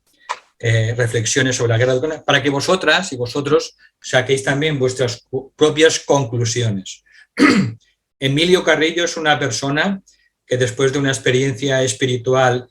Reflexiones sobre la guerra de Ucrania, para que vosotras y vosotros saquéis también vuestras propias conclusiones. Emilio Carrillo es una persona que después de una experiencia espiritual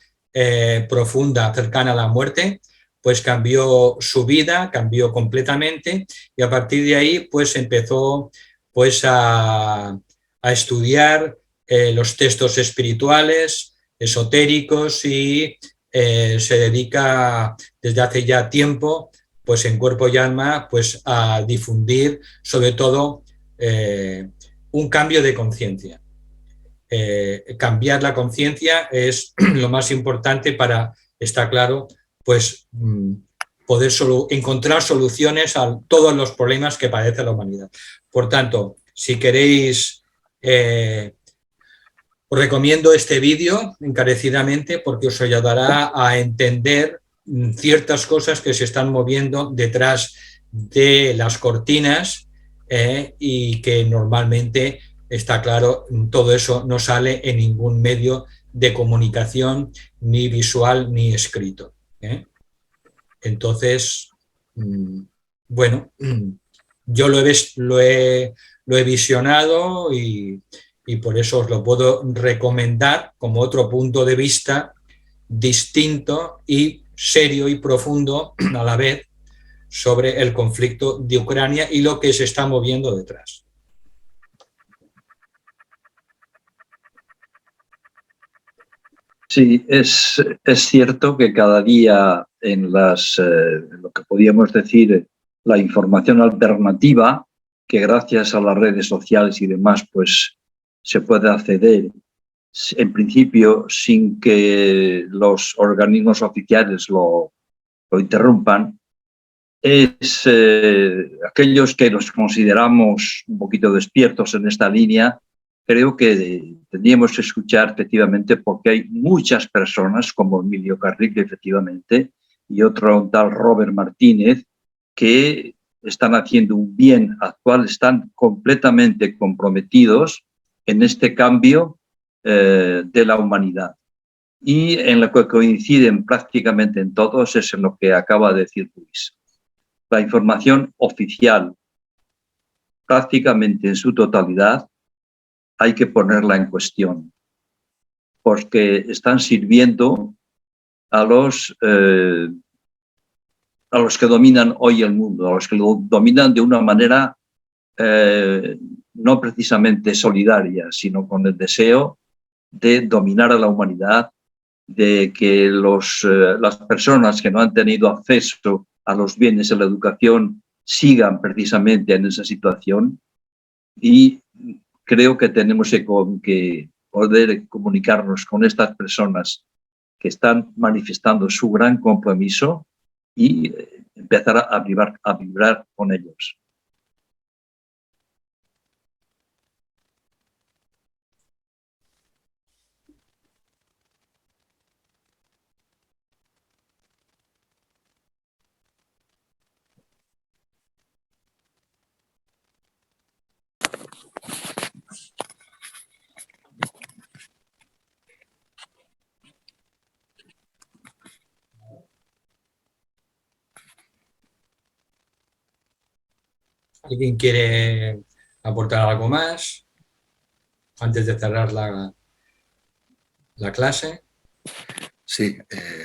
profunda, cercana a la muerte, pues cambió su vida, cambió completamente y a partir de ahí pues empezó pues a estudiar los textos espirituales, esotéricos y se dedica desde hace ya tiempo pues en cuerpo y alma pues a difundir sobre todo un cambio de conciencia. cambiar la conciencia es lo más importante para, está claro, pues poder encontrar soluciones a todos los problemas que padece la humanidad. Por tanto, si queréis, os recomiendo este vídeo encarecidamente porque os ayudará a entender ciertas cosas que se están moviendo detrás de las cortinas y que normalmente, está claro, todo eso no sale en ningún medio de comunicación, ni visual ni escrito. Entonces, bueno, yo lo he visionado y por eso os lo puedo recomendar como otro punto de vista distinto y serio y profundo a la vez sobre el conflicto de Ucrania y lo que se está moviendo detrás. Sí, es cierto que cada día en lo que podríamos decir la información alternativa, que gracias a las redes sociales y demás, pues se puede acceder en principio sin que los organismos oficiales lo interrumpan, es aquellos que nos consideramos un poquito despiertos en esta línea, creo que tendríamos que escuchar efectivamente porque hay muchas personas como Emilio Carril, efectivamente, y otro tal Robert Martínez, que están haciendo un bien actual, están completamente comprometidos en este cambio de la humanidad. Y en lo que coinciden prácticamente en todos es en lo que acaba de decir Luis. La información oficial, prácticamente en su totalidad, hay que ponerla en cuestión, porque están sirviendo a los que dominan hoy el mundo, a los que lo dominan de una manera no precisamente solidaria, sino con el deseo de dominar a la humanidad, de que las personas que no han tenido acceso a los bienes de la educación sigan precisamente en esa situación, y creo que tenemos que poder comunicarnos con estas personas que están manifestando su gran compromiso y empezar a vibrar con ellos. ¿Alguien quiere aportar algo más antes de cerrar la clase? Sí,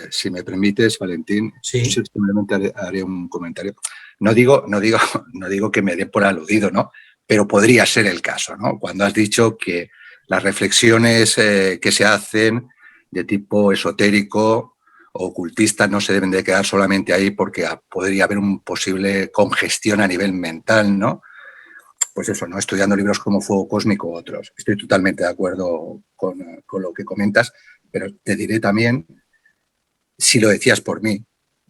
si me permites, Valentín, sí. Yo simplemente haré un comentario. No digo que me dé por aludido, ¿no? Pero podría ser el caso, ¿no? Cuando has dicho que las reflexiones que se hacen de tipo esotérico o ocultista no se deben de quedar solamente ahí porque podría haber un posible congestión a nivel mental, ¿no? Pues eso, ¿no? Estudiando libros como Fuego Cósmico u otros. Estoy totalmente de acuerdo con lo que comentas, pero te diré también, si lo decías por mí,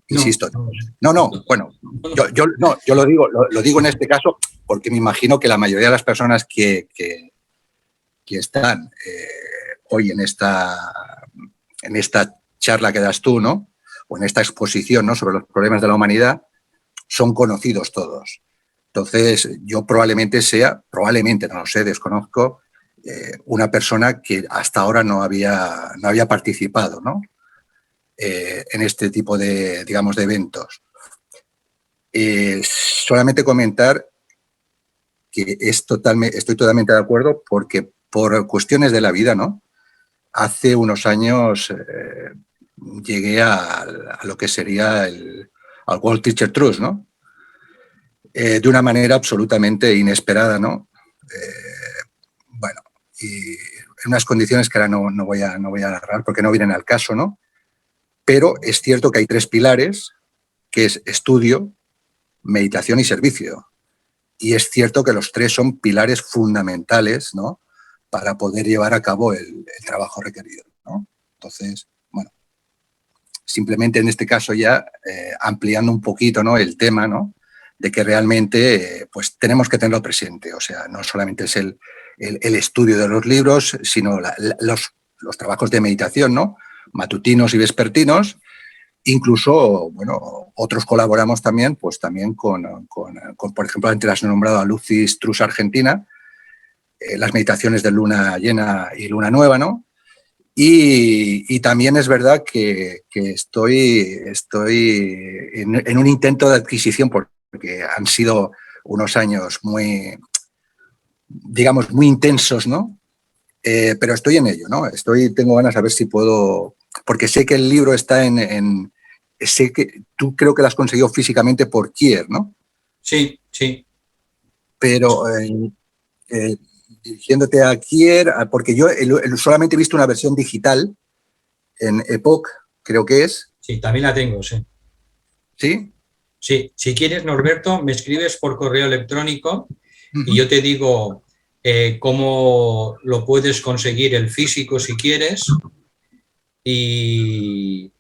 insisto. Bueno, yo lo digo en este caso porque me imagino que la mayoría de las personas que están hoy en esta charla que das tú, ¿no? O en esta exposición, ¿no? Sobre los problemas de la humanidad, son conocidos todos. Entonces, yo probablemente, no lo sé, desconozco, una persona que hasta ahora no había participado, ¿no? En este tipo de, digamos, de eventos. Solamente comentar que estoy totalmente de acuerdo porque por cuestiones de la vida, ¿no? Hace unos años llegué a lo que sería al World Teacher Trust, ¿no? De una manera absolutamente inesperada, ¿no? Bueno, y en unas condiciones que ahora no voy a narrar porque no vienen al caso, ¿no? Pero es cierto que hay 3 pilares, que es estudio, meditación y servicio. Y es cierto que los 3 son pilares fundamentales, ¿no? para poder llevar a cabo el trabajo requerido, ¿no? Entonces, bueno, simplemente en este caso ya ampliando un poquito, ¿no?, el tema, ¿no?, de que realmente pues tenemos que tenerlo presente. O sea, no solamente es el estudio de los libros, sino los trabajos de meditación, ¿no?, matutinos y vespertinos. Incluso, bueno, otros colaboramos también, pues también con por ejemplo, antes has nombrado a Lucy Strauss Argentina, las meditaciones de luna llena y luna nueva, ¿no? Y también es verdad que estoy en un intento de adquisición, porque han sido unos años muy, digamos, muy intensos, ¿no? Pero estoy en ello, ¿no? Tengo ganas de ver si puedo, porque sé que el libro está sé que tú creo que lo has conseguido físicamente por Kier, ¿no? Sí, sí. Pero dirigiéndote a Kier, porque yo solamente he visto una versión digital en Epoch, creo que es. Sí, también la tengo, sí. ¿Sí? Sí, si quieres, Norberto, me escribes por correo electrónico y yo te digo cómo lo puedes conseguir el físico si quieres y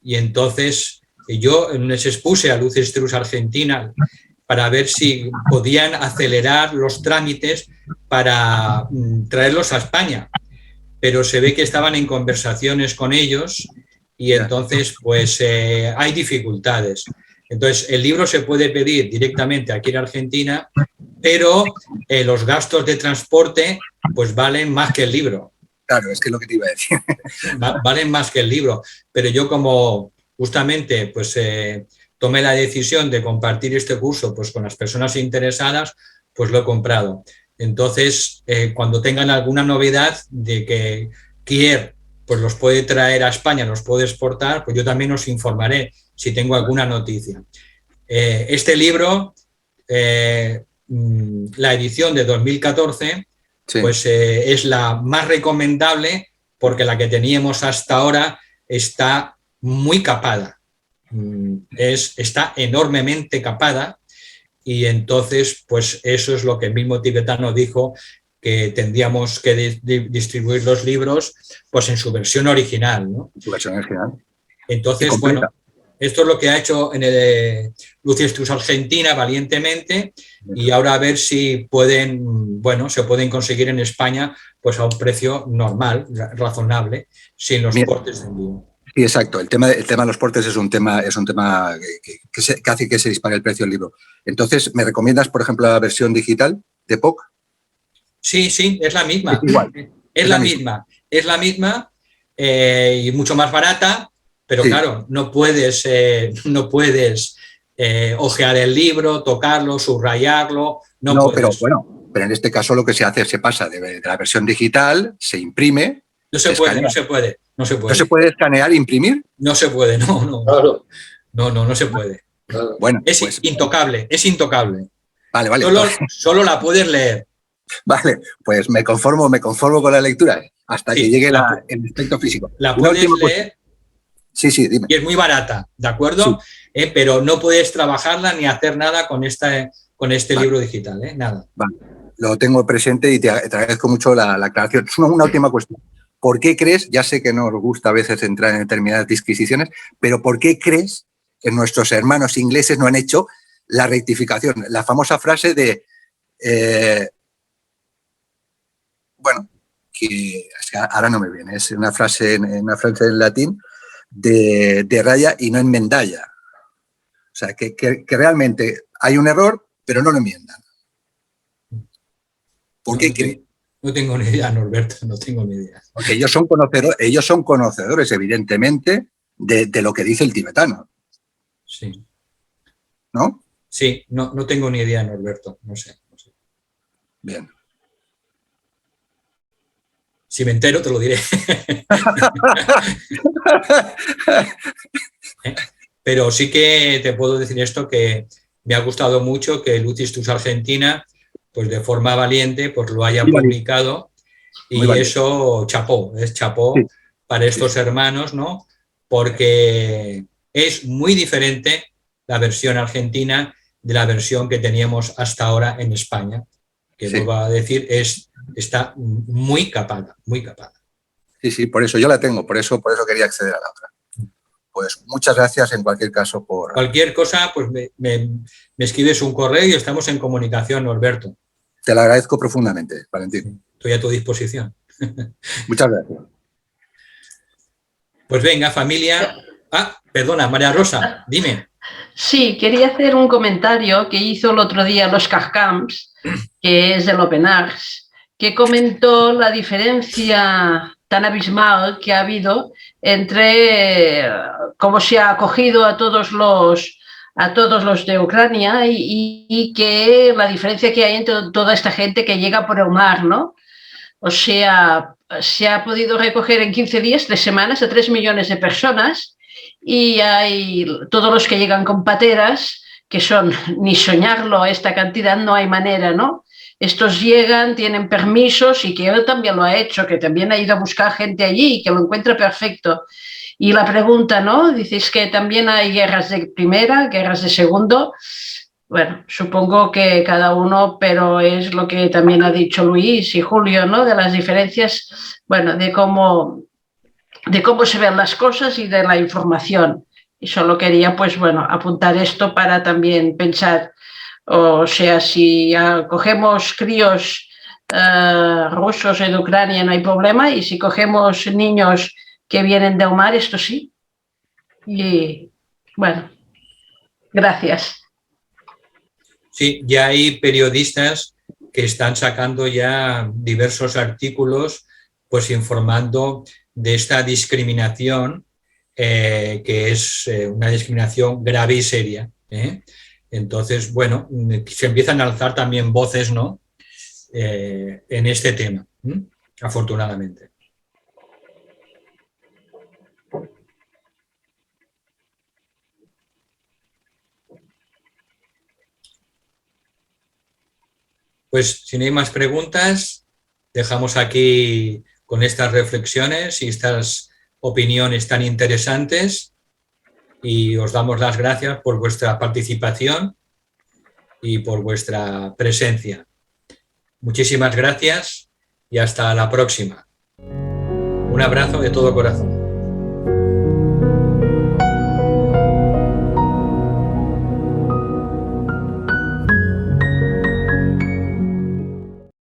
entonces yo les expuse a Lucy Strauss Argentina para ver si podían acelerar los trámites para traerlos a España, pero se ve que estaban en conversaciones con ellos y entonces pues hay dificultades. Entonces el libro se puede pedir directamente aquí en Argentina, pero los gastos de transporte pues valen más que el libro. Claro, es que es lo que te iba a decir. Valen más que el libro, pero yo como justamente pues tomé la decisión de compartir este curso pues con las personas interesadas, pues lo he comprado. Entonces, cuando tengan alguna novedad de que Kier pues los puede traer a España, los puede exportar, pues yo también os informaré si tengo alguna noticia. Este libro, la edición de 2014, sí, pues es la más recomendable porque la que teníamos hasta ahora está muy capada, está enormemente capada y entonces pues eso es lo que el mismo tibetano dijo, que tendríamos que distribuir los libros pues en su versión original, ¿no? Su versión original. Entonces, bueno, esto es lo que ha hecho en el Lucy Strauss Argentina valientemente y ahora a ver si pueden, bueno, se pueden conseguir en España pues a un precio normal, razonable, sin los portes de envío. Sí, exacto. El tema de los portes es un tema que hace que se dispare el precio del libro. Entonces, ¿me recomiendas, por ejemplo, la versión digital de Epoch? Sí, sí, es la misma. Es igual. Es la misma y mucho más barata, pero sí, claro, no puedes ojear el libro, tocarlo, subrayarlo. No puedes. Pero en este caso lo que se hace, se pasa de la versión digital, se imprime. No se puede. ¿No se puede escanear e imprimir? No se puede, no. Claro. No se puede. Claro. Bueno, es pues, intocable, es intocable. Vale. Solo la puedes leer. Vale, pues me conformo con la lectura hasta que llegue el aspecto físico. La puedes leer. Sí, dime. Y es muy barata, ¿de acuerdo? Sí. Pero no puedes trabajarla ni hacer nada con este libro digital, nada. Vale. Lo tengo presente y te agradezco mucho la aclaración. Es una última cuestión. ¿Por qué crees, ya sé que nos gusta a veces entrar en determinadas disquisiciones, pero ¿por qué crees que nuestros hermanos ingleses no han hecho la rectificación? La famosa frase de, que ahora no me viene, es una frase en latín de raya y no enmendalla. O sea, que realmente hay un error, pero no lo enmiendan. ¿Por qué crees? No tengo ni idea, Norberto, no tengo ni idea. Porque ellos son conocedores, evidentemente, de lo que dice el tibetano. Sí. ¿No? Sí, no tengo ni idea, Norberto, no sé. Bien. Si me entero, te lo diré. Pero sí que te puedo decir esto, que me ha gustado mucho que Lucy Strauss Argentina, pues de forma valiente, pues lo haya publicado y eso chapó, sí, para estos hermanos, ¿no? Porque es muy diferente la versión argentina de la versión que teníamos hasta ahora en España, que Sí. vuelvo a decir, está muy capada, muy capada. Sí, por eso yo la tengo, por eso quería acceder a la otra. Pues muchas gracias en cualquier caso por... Cualquier cosa, pues me escribes un correo y estamos en comunicación, Norberto. Te lo agradezco profundamente, Valentín. Estoy a tu disposición. Muchas gracias. Pues venga, familia. Ah, perdona, María Rosa, dime. Sí, quería hacer un comentario que hizo el otro día los Camps, que es del Open Arts, que comentó la diferencia tan abismal que ha habido entre cómo se ha acogido a todos los de Ucrania y que la diferencia que hay entre toda esta gente que llega por el mar, ¿no? O sea, se ha podido recoger en 15 días, 3 semanas, a 3 millones de personas y hay todos los que llegan con pateras, que son ni soñarlo, esta cantidad no hay manera, ¿no? Estos llegan, tienen permisos y que él también lo ha hecho, que también ha ido a buscar gente allí y que lo encuentra perfecto. Y la pregunta, ¿no? Dices que también hay guerras de primera, guerras de segundo. Bueno, supongo que cada uno, pero es lo que también ha dicho Luis y Julio, ¿no? De las diferencias, bueno, de cómo se ven las cosas y de la información. Y solo quería, pues bueno, apuntar esto para también pensar, o sea, si cogemos críos rusos de Ucrania no hay problema, y si cogemos niños que vienen del mar, esto sí. Y bueno, gracias. Sí, ya hay periodistas que están sacando ya diversos artículos pues informando de esta discriminación que es una discriminación grave y seria. Entonces, bueno, se empiezan a alzar también voces, ¿no? En este tema, afortunadamente. Pues si no hay más preguntas, dejamos aquí con estas reflexiones y estas opiniones tan interesantes y os damos las gracias por vuestra participación y por vuestra presencia. Muchísimas gracias y hasta la próxima. Un abrazo de todo corazón.